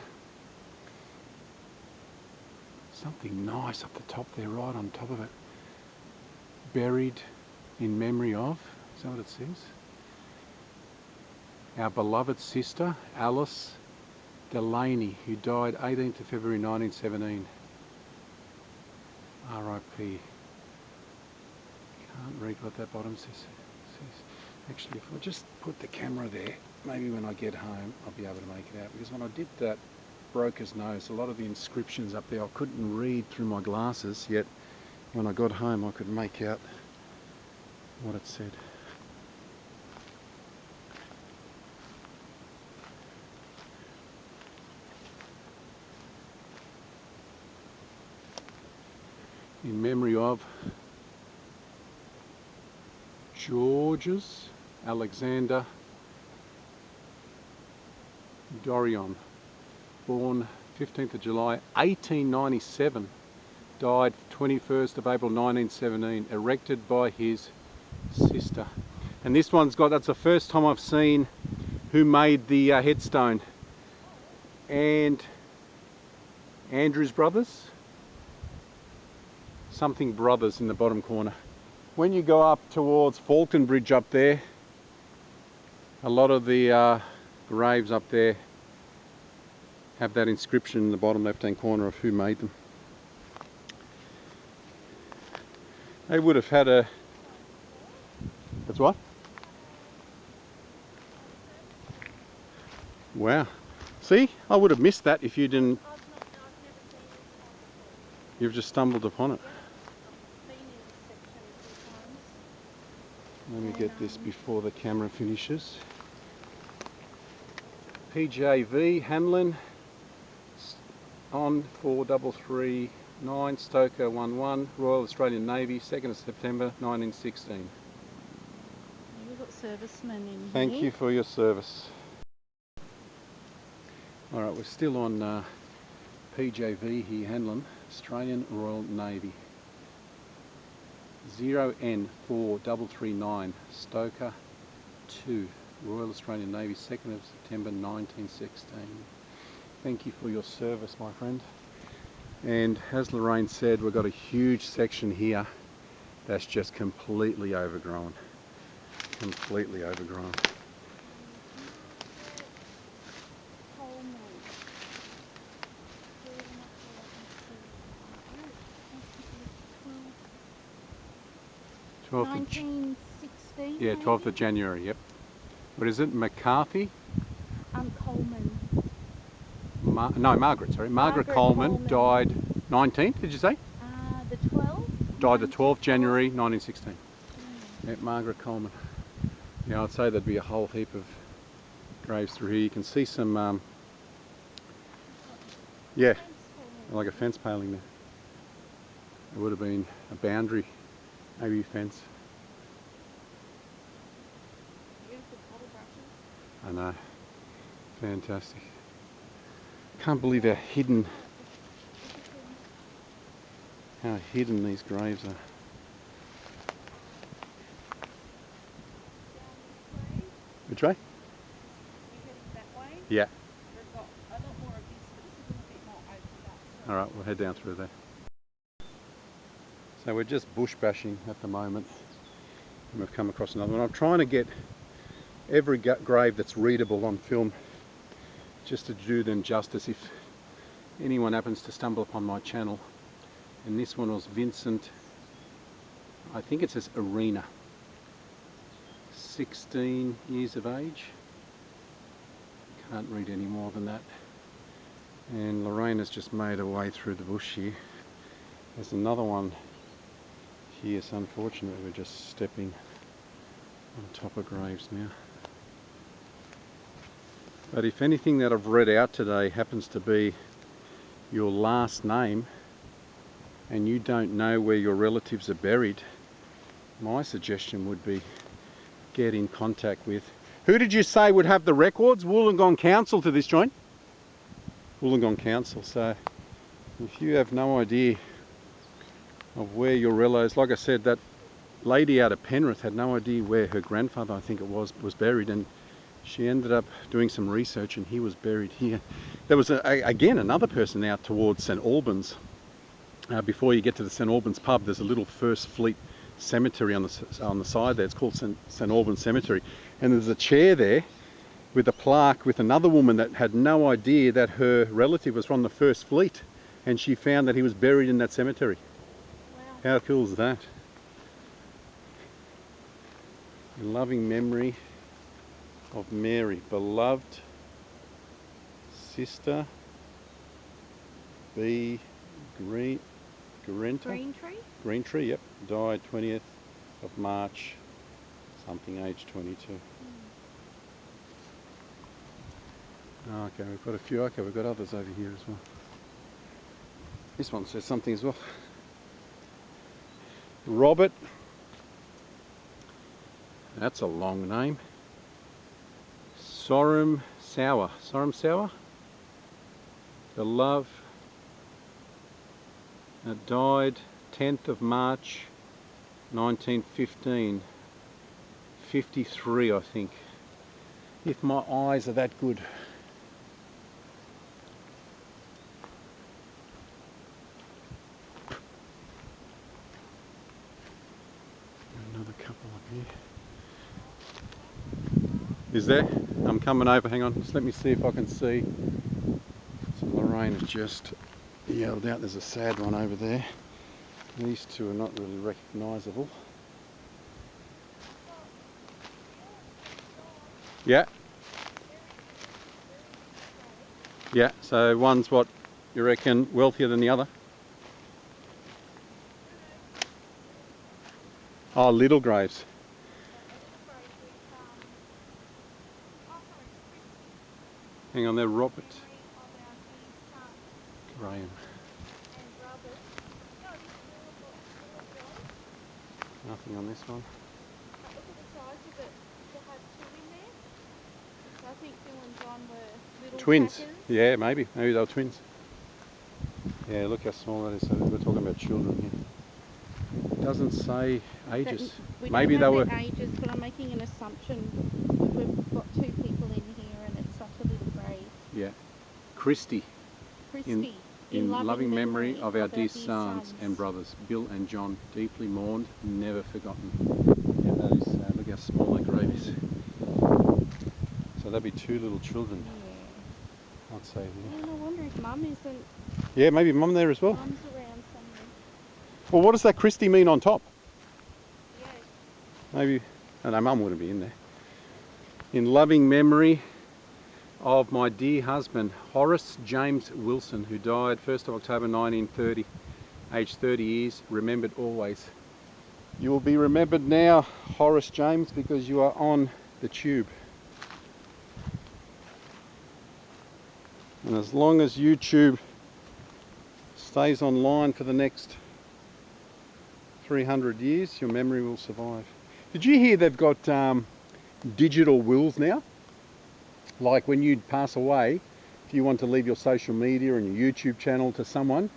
something nice up the top there, right on top of it. Buried in memory of, is that what it says? Our beloved sister, Alice Delaney, who died 18th of February 1917. R.I.P. Can't read what that bottom says. Actually, if I just put the camera there, maybe when I get home I'll be able to make it out, because when I did that broker's nose, a lot of the inscriptions up there I couldn't read through my glasses, yet when I got home I could make out what it said. In memory of Georges Alexander Dorion, born 15th of July 1897, died 21st of April 1917, erected by his sister. And this one's got, that's the first time I've seen who made the headstone. And Andrews Brothers, something Brothers in the bottom corner. When you go up towards Falcon Bridge up there, a lot of the graves up there have that inscription in the bottom left hand corner of who made them. They would have had a... That's what? Wow. See, I would have missed that if you didn't... I've never seen this one before. You've just stumbled upon it. I've been in this section a few times. Let me get this before the camera finishes. PJV Hanlon on 4339 Stoker 11, Royal Australian Navy, 2nd of September 1916. We've got servicemen in here. Thank you for your service. Alright, we're still on PJV here, Hanlon, Australian Royal Navy. 0N4339 Stoker 2, Royal Australian Navy, 2nd of September 1916. Thank you for your service, my friend. And as Lorraine said, we've got a huge section here that's just completely overgrown. Completely overgrown. Coleman. 12th of 1916. Yeah, 12th of January, yep. What is it? McCarthy? Coleman. No, Margaret, sorry. Margaret Coleman died 19th, did you say? The 12th? Died the 12th January 1916. Yeah, Margaret Coleman. Yeah, I'd say there'd be a whole heap of graves through here. You can see some, yeah, like a fence paling there. It would have been a boundary, maybe a fence. Beautiful bottle brushes. I know. Fantastic. Can't believe how hidden these graves are. Which way? We're heading that way. Yeah. We've got a lot more of this, but it's a little bit more opened up. So Alright, we'll head down through there. So we're just bush bashing at the moment. And we've come across another one. I'm trying to get every grave that's readable on film, just to do them justice if anyone happens to stumble upon my channel. And this one was Vincent, I think it says Arena, 16 years of age. Can't read any more than that. And Lorraine has just made her way through the bush here. There's another one here, so unfortunately we're just stepping on top of graves now. But if anything that I've read out today happens to be your last name and you don't know where your relatives are buried, my suggestion would be get in contact with... Who did you say would have the records? Wollongong Council to this joint? Wollongong Council. So if you have no idea of where your relatives... Like I said, that lady out of Penrith had no idea where her grandfather, I think it was buried, and she ended up doing some research and he was buried here. There was again another person out towards St Albans. Before you get to the St Albans pub, there's a little First Fleet cemetery on the side there. It's called St Albans Cemetery, and there's a chair there with a plaque with another woman that had no idea that her relative was from the First Fleet, and she found that he was buried in that cemetery. Wow. How cool is that? In loving memory of Mary, beloved sister B. Greentree, yep, died 20th of March, something, age 22. Okay, we've got a few. Okay, we've got others over here as well. This one says something as well. Robert, that's a long name. Sorum Sour, the love, died 10th of March 1915, 53 I think, if my eyes are that good. Another couple up here. Is there? I'm coming over, hang on, just let me see if I can see. So Lorraine has just yelled out, there's a sad one over there. These two are not really recognisable. Yeah. Yeah, so one's what, you reckon, wealthier than the other? Oh, little graves. Hang on there, Robert Graham. Nothing on this one. But look at the size of it. To have two in there. So I think Phil and John were little twins. Tackers. Yeah, maybe they were twins. Yeah, look how small that is. So we're talking about children here. It doesn't say ages. We maybe don't they know were their ages, but I'm making an assumption that we've got two people in here and it's such a little grave. Yeah. Christy. In loving memory of our dear sons and brothers, Bill and John, deeply mourned, never forgotten. Yeah, that is, look how small that grave is. So that'd be two little children. Yeah. I'd say. Yeah. And I wonder if Mum isn't... Yeah, maybe Mum there as well. Mum's around somewhere. Well, what does that Christy mean on top? Yeah. Maybe, oh no, Mum wouldn't be in there. In loving memory of my dear husband, Horace James Wilson, who died 1st of October 1930, aged 30 years, remembered always. You will be remembered now, Horace James, because you are on the tube. And as long as YouTube stays online for the next 300 years, your memory will survive. Did you hear they've got digital wills now? Like when you pass away, if you want to leave your social media and your YouTube channel to someone,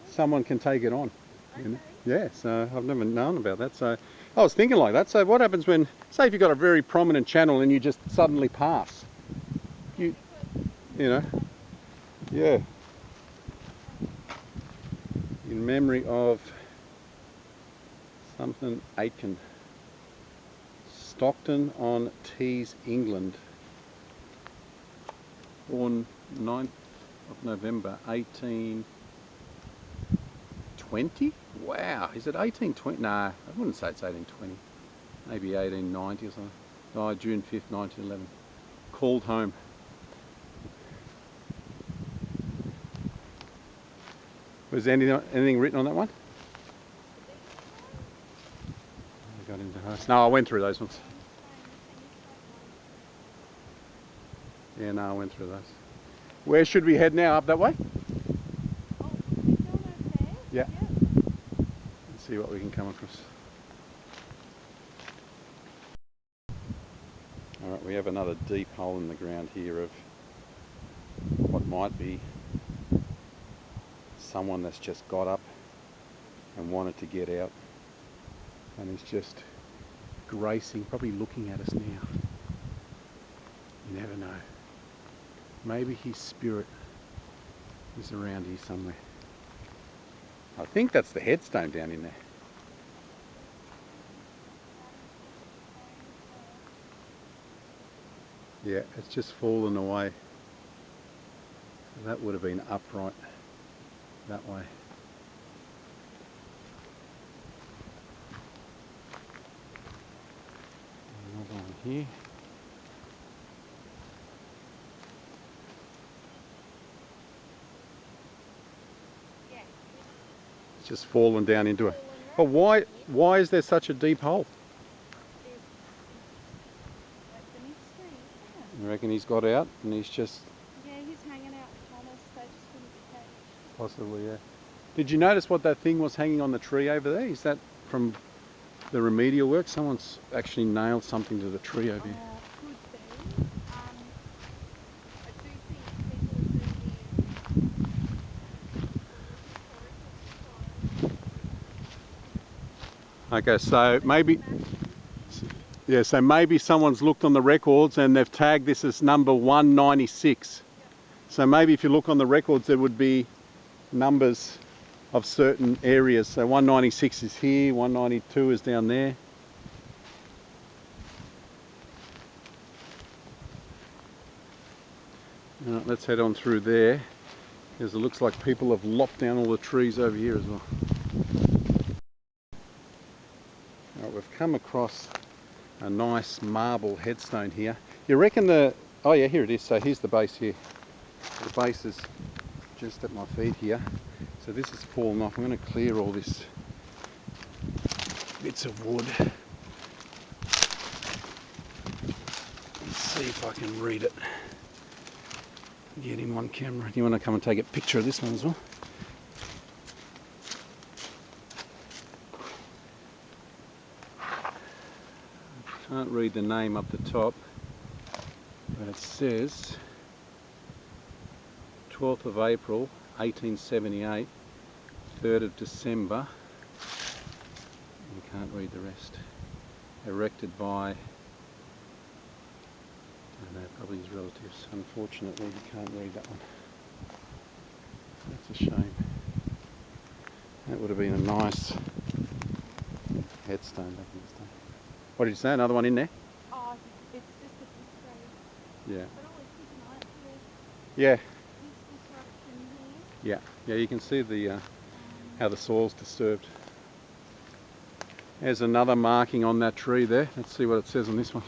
someone can take it on. You know? Yeah, so I've never known about that. So I was thinking like that. So what happens when, say if you've got a very prominent channel and you just suddenly pass? You know, yeah. In memory of something Aitken. Stockton-on-Tees, England. Born 9th of November 1820? Wow, is it 1820? Nah, I wouldn't say it's 1820. Maybe 1890 or something. Died June 5th, 1911. Called home. Was there anything written on that one? I got into house. No, I went through those ones. Yeah, no, I went through those. Where should we head now? Up that way? Oh, we've gone over there. Yeah. Yep. Let's see what we can come across. Alright, we have another deep hole in the ground here of what might be someone that's just got up and wanted to get out, and he's just gracing, probably looking at us now. You never know. Maybe his spirit is around here somewhere. I think that's the headstone down in there. Yeah, it's just fallen away. That would have been upright that way. Another one here. It's just fallen down into it. But why is there such a deep hole? You reckon he's got out and he's just... Yeah, he's hanging out with Thomas, they just couldn't be caged. Possibly, yeah. Did you notice what that thing was hanging on the tree over there? Is that from the remedial work? Someone's actually nailed something to the tree over here. Could be. I do think people have been there. Okay, so maybe... Yeah, so maybe someone's looked on the records and they've tagged this as number 196. Yep. So maybe if you look on the records there would be numbers of certain areas. So 196 is here, 192 is down there. Alright, let's head on through there, because it looks like people have lopped down all the trees over here as well. Alright, we've come across a nice marble headstone here. You reckon oh yeah, here it is. So here's the base here. The base is just at my feet here. So this has fallen off. I'm going to clear all this bits of wood. Let's see if I can read it. Get him on camera. Do you want to come and take a picture of this one as well? Can't read the name up the top, but it says 12th of April 1878, 3rd of December, you can't read the rest, erected by, I don't know, probably his relatives. Unfortunately you can't read that one. That's a shame. That would have been a nice headstone back in this day. What did you say? Another one in there? Oh, it's just a big grave. Yeah. But always keep an eye out for Yeah. this disruption Yeah. here. Yeah, you can see the how the soil's disturbed. There's another marking on that tree there. Let's see what it says on this one.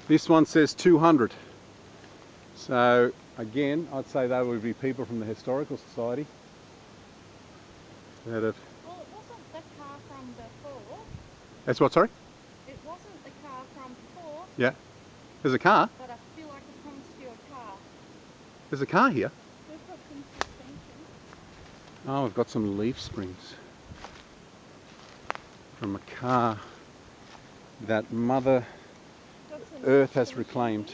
This one says 200. So again, I'd say they would be people from the Historical Society that have... Well, it wasn't the car from before. That's what, sorry? It wasn't the car from before. Yeah. There's a car? But I feel like it promised you a car. There's a car here? We've got some suspension. Oh, we've got some leaf springs from a car that Mother Earth has reclaimed.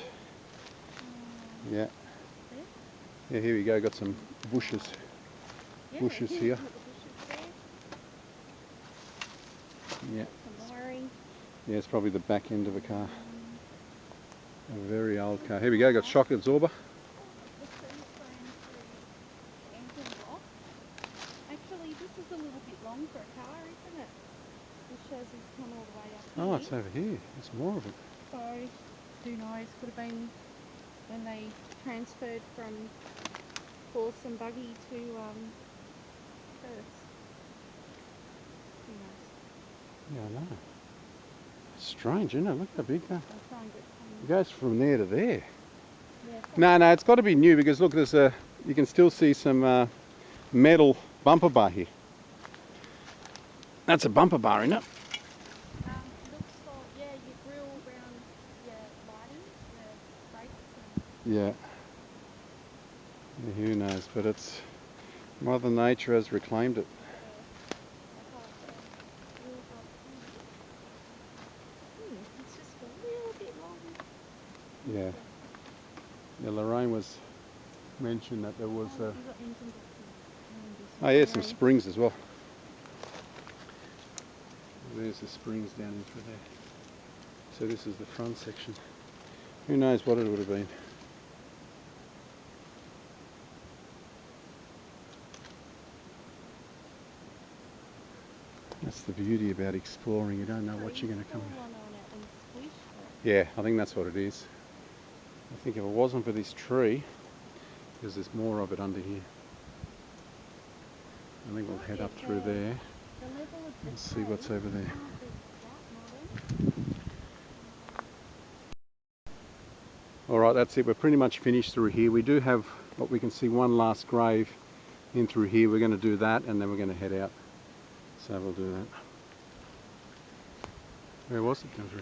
Yeah. Yeah, here we go, got some bushes. Bushes here. Yeah. Some wiring. Yeah, it's probably the back end of a car. A very old car. Here we go, got shock absorber. Actually, this is a little bit long for a car, isn't it? This shows it's come all the way up here. Oh, it's over here. There's more of it. So, who knows? Could have been when they transferred from horse and buggy to hearse. Who knows? Yeah, I know. It's strange, isn't it? Look how big that. I'll try and get some. It goes from there to there. Yeah, No, it's got to be new because look, there's you can still see some metal bumper bar here. That's a bumper bar, isn't it? looks like, yeah, your grill round your lighting, your brakes and... Yeah. Who knows, but it's Mother Nature has reclaimed it. Yeah, they have, wheels up here. It's just a little bit long. Yeah. Yeah, Lorraine was mentioned that there was You've got engine boxes. oh yeah, some springs as well. There's the springs down in through there. So this is the front section. Who knows what it would have been. That's the beauty about exploring. You don't know what you're going to come. Yeah, I think that's what it is. I think if it wasn't for this tree, because there's more of it under here. I think we'll head up through there and see what's over there. Alright, that's it. We're pretty much finished through here. We do have what we can see one last grave in through here. We're going to do that and then we're going to head out. So we'll do that. Where was it down through?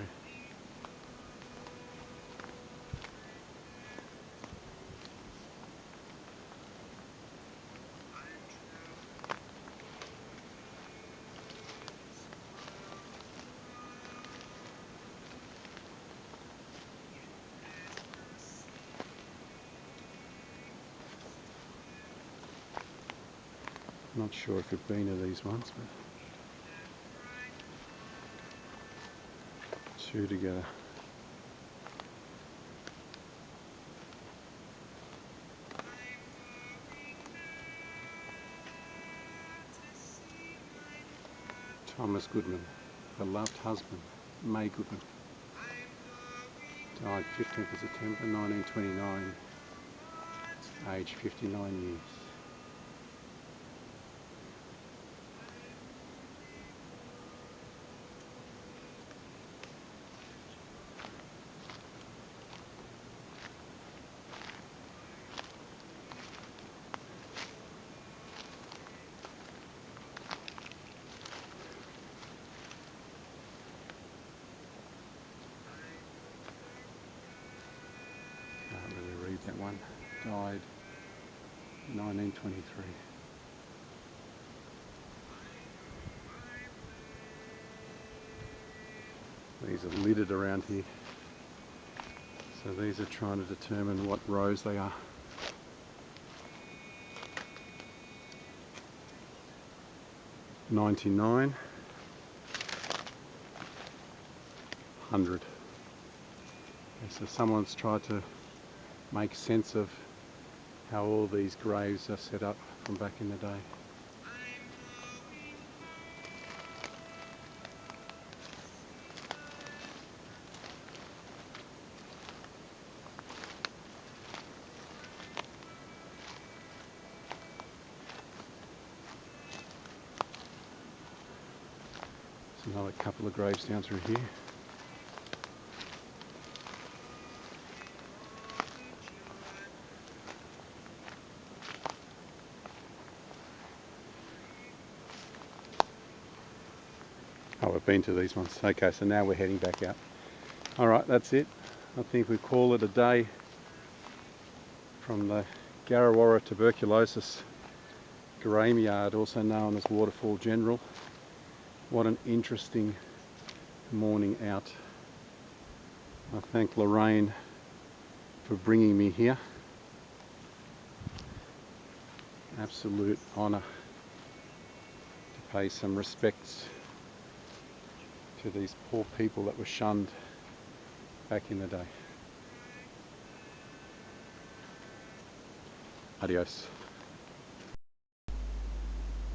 Not sure if you've been to these ones, but two together. Thomas Goodman, beloved husband, May Goodman, died 15th of September 1929, aged 59 years. Can't really read that one. Died 1923. These are littered around here. So these are trying to determine what rows they are. '99, 100. So someone's tried to make sense of how all these graves are set up from back in the day. There's another couple of graves down through here. Oh, we've been to these ones. Okay, so now we're heading back out. Alright, that's it. I think we call it a day from the Garrawarra Tuberculosis Graveyard, also known as Waterfall General. What an interesting morning out. I thank Lorraine for bringing me here. Absolute honour to pay some respects to these poor people that were shunned back in the day. Adios.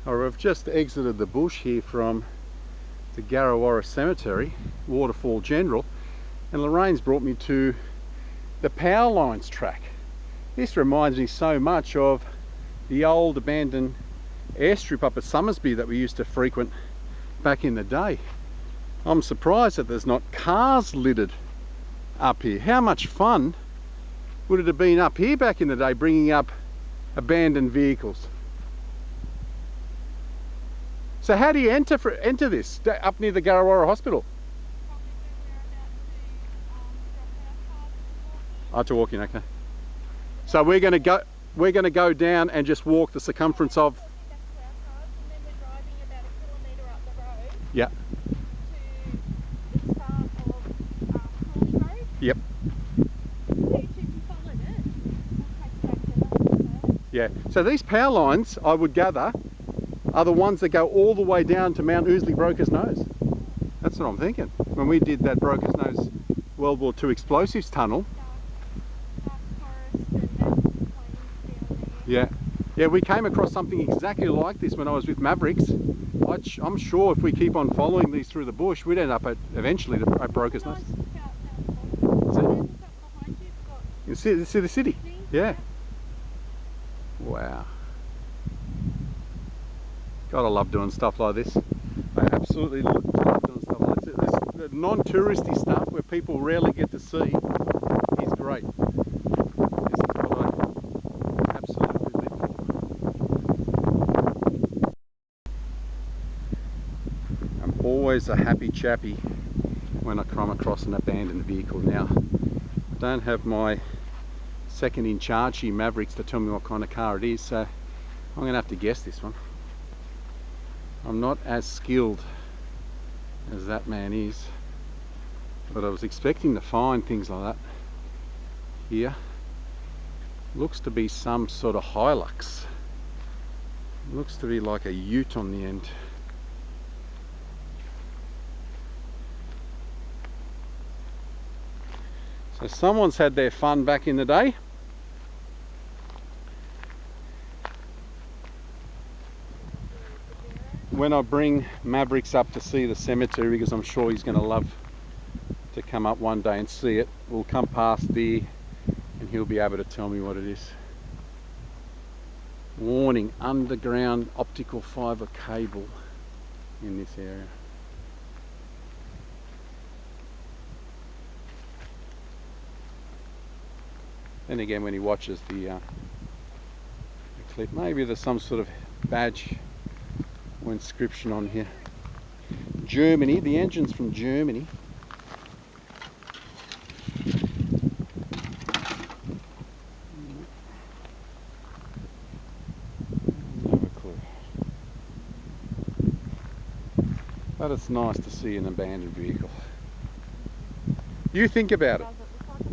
Alright, we've just exited the bush here from the Garrawarra Cemetery, Waterfall General, and Lorraine's brought me to the power lines track. This reminds me so much of the old abandoned airstrip up at Summersby that we used to frequent back in the day. I'm surprised that there's not cars littered up here. How much fun would it have been up here back in the day, bringing up abandoned vehicles? So how do you enter this up near the Garrawara Hospital? Oh, to walk in, okay. So we're going to go down and just walk the circumference of. And then we're driving about a kilometre up the road. Yeah. To the start of Crawley Road. Yep. If you followed it, I'll take you back to that. Yeah. So these power lines, I would gather, are the ones that go all the way down to Mount Ousley Broker's Nose. That's what I'm thinking. When we did that Broker's Nose World War II explosives tunnel. Dark forest and mountain plains down there. Yeah, we came across something exactly like this when I was with Mavericks. I'm sure if we keep on following these through the bush, we'd end up eventually at Broker's Nose. You see the city? Yeah. Wow. God, I love doing stuff like this. I absolutely love doing stuff like this. This non-touristy stuff where people rarely get to see is great. This is what I absolutely live for. I'm always a happy chappy when I come across an abandoned vehicle. Now, I don't have my second in charge here, Mavericks, to tell me what kind of car it is, so I'm going to have to guess this one. I'm not as skilled as that man is, but I was expecting to find things like that here. Looks to be some sort of Hilux. Looks to be like a ute on the end. So someone's had their fun back in the day. When I bring Mavericks up to see the cemetery, because I'm sure he's going to love to come up one day and see it, we'll come past there and he'll be able to tell me what it is. Warning, underground optical fibre cable in this area. Then again, when he watches the clip, maybe there's some sort of badge or inscription on here. Germany, the engine's from Germany. No clue. But it's nice to see an abandoned vehicle. You think about it. Does it look like a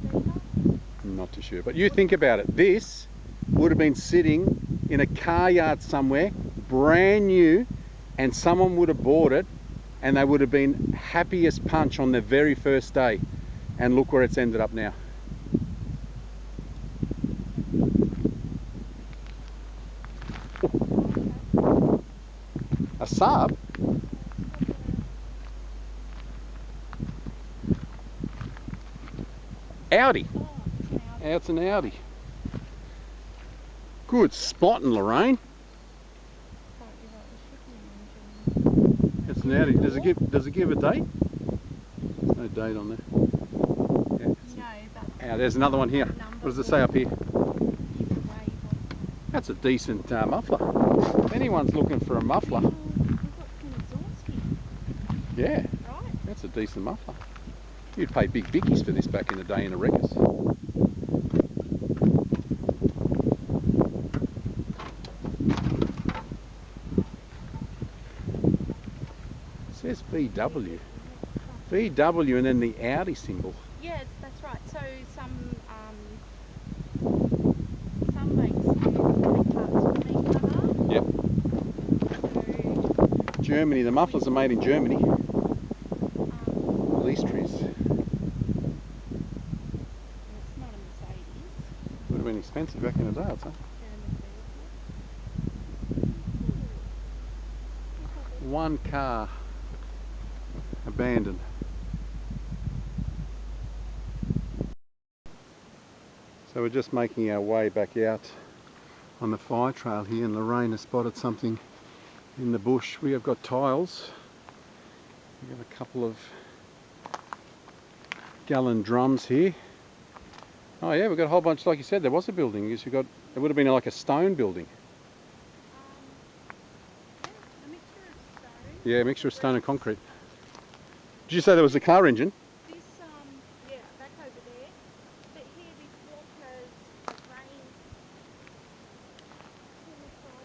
beaver? I'm not too sure, but you think about it. This would have been sitting in a car yard somewhere, brand new, and someone would have bought it and they would have been happy as punch on their very first day. And look where it's ended up now. A Saab? Audi. Oh, it's an Audi. Good spotting, Lorraine. It's an Audi. Does it give a date? There's no date on there. Yeah, there's another one here. What does it say up here? That's a decent muffler. If anyone's looking for a muffler. Yeah, that's a decent muffler. You'd pay big bickies for this back in the day in a Regus. It says VW. VW and then the Audi symbol. Yeah, that's right. So some makes make parts for me car. Yep. So, Germany. The mufflers are made in Germany. Lease trees. It's not a Mercedes. Would have been expensive back in the day, I'd say. One car abandoned. So we're just making our way back out on the fire trail here, and Lorraine has spotted something in the bush. We have got tiles. We've got a couple of gallon drums here. Oh yeah, we've got a whole bunch, like you said, there was a building. You got, it would have been like a stone building. Yeah, a mixture of stone. Yeah, a mixture of stone and concrete. Did you say there was a car engine? This, yeah, back over there. But here, this block has a drain on the side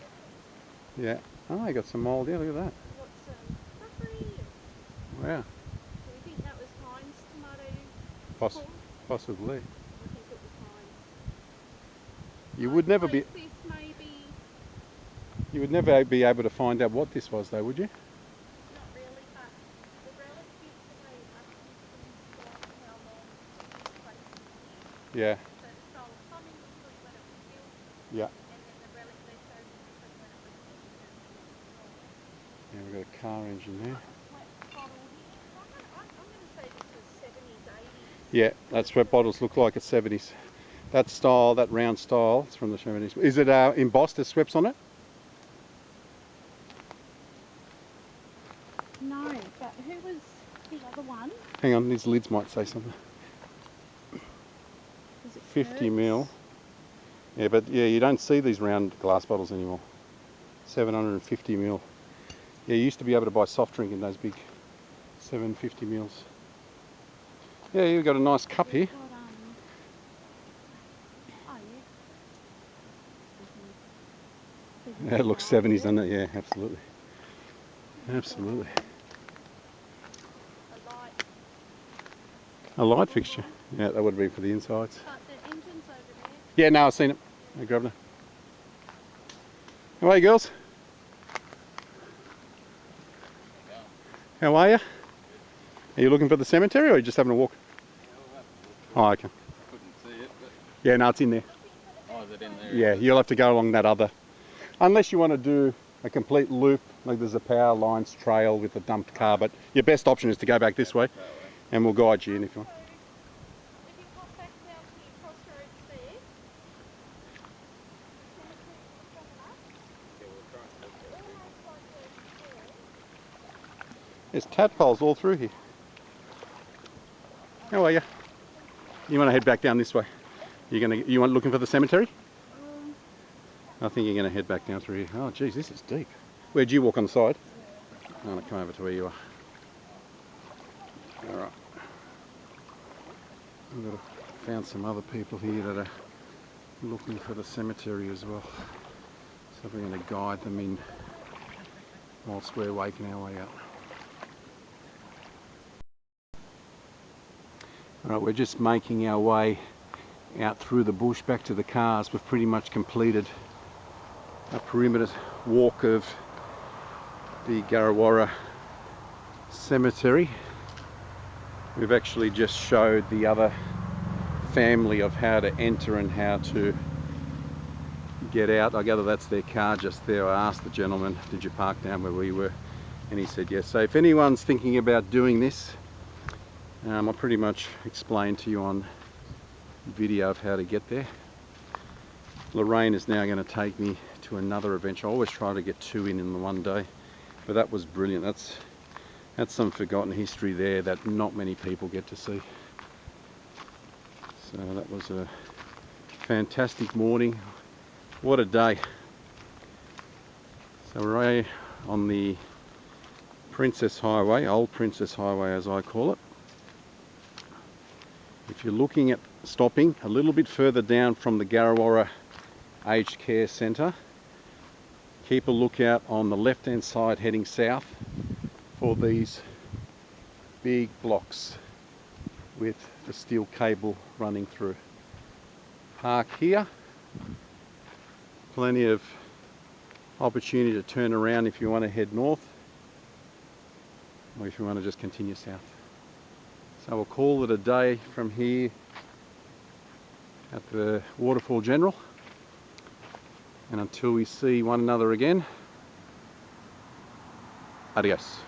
of it. Yeah. Oh, you got some mould. Yeah, look at that. We've got some crockery. Wow. Do we think that was Heinz tomato? Possibly. I think it was Heinz. You would never be. This maybe. You would never be able to find out what this was, though, would you? Not really, but the relatives today asked me to describe how long this place was here. Yeah. So the style of plumbing usually when it was built. Yeah. And then the relic they showed me usually when it was installed. Yeah, we've got a car engine there. Sweat bottle here. So I'm going to say this was 70s, 80s. Yeah, that's what bottles look like at 70s. That style, that round style, it's from the 70s. Is it embossed as sweeps on it? No, but who was the other one? Hang on, these lids might say something. Was it 50 Kurtz? mil. Yeah, but yeah, you don't see these round glass bottles anymore. 750 mil. Yeah, you used to be able to buy soft drink in those big 750 mils. Yeah, you've got a nice cup here. Got, oh yeah. That looks 70s, doesn't it? Yeah, absolutely. Absolutely. A light fixture. Yeah, that would be for the insides. But the engine's over there. Yeah, no, I've seen it. I grabbed it. How are you, girls? How are you? Are you looking for the cemetery or are you just having a walk? Oh, okay. Couldn't see it, but... Yeah, no, it's in there. Oh, is it in there? Yeah, you'll have to go along that other. Unless you want to do a complete loop, like there's a power lines trail with a dumped car, but your best option is to go back this way and we'll guide you in if you want. If you pop back down to your crossroads there, the cemetery is coming up. Yeah, we'll try and look at it. Almost like a square. There's tadpoles all through here. How are you? You want to head back down this way? You want looking for the cemetery? I think you're going to head back down through here. Oh, geez, this is deep. Where'd you walk on the side? I'm going to come over to where you are. All right. I've found some other people here that are looking for the cemetery as well. So we're going to guide them in whilst we're waking our way out. All right, we're just making our way out through the bush back to the cars. We've pretty much completed a perimeter walk of the Garrawarra Cemetery. We've actually just showed the other family of how to enter and how to get out. I gather that's their car just there. I asked the gentleman, did you park down where we were? And he said yes. So if anyone's thinking about doing this, I pretty much explained to you on video of how to get there. Lorraine is now going to take me to another adventure. I always try to get two in the one day, but that was brilliant. That's some forgotten history there that not many people get to see. So that was a fantastic morning. What a day. So we're on the Princess Highway, Old Princess Highway as I call it. If you're looking at stopping a little bit further down from the Garrawarra Aged Care Centre, keep a lookout on the left hand side heading south for these big blocks with the steel cable running through. Park here, plenty of opportunity to turn around if you want to head north or if you want to just continue south. So we'll call it a day from here at the Waterfall General, and until we see one another again, adios.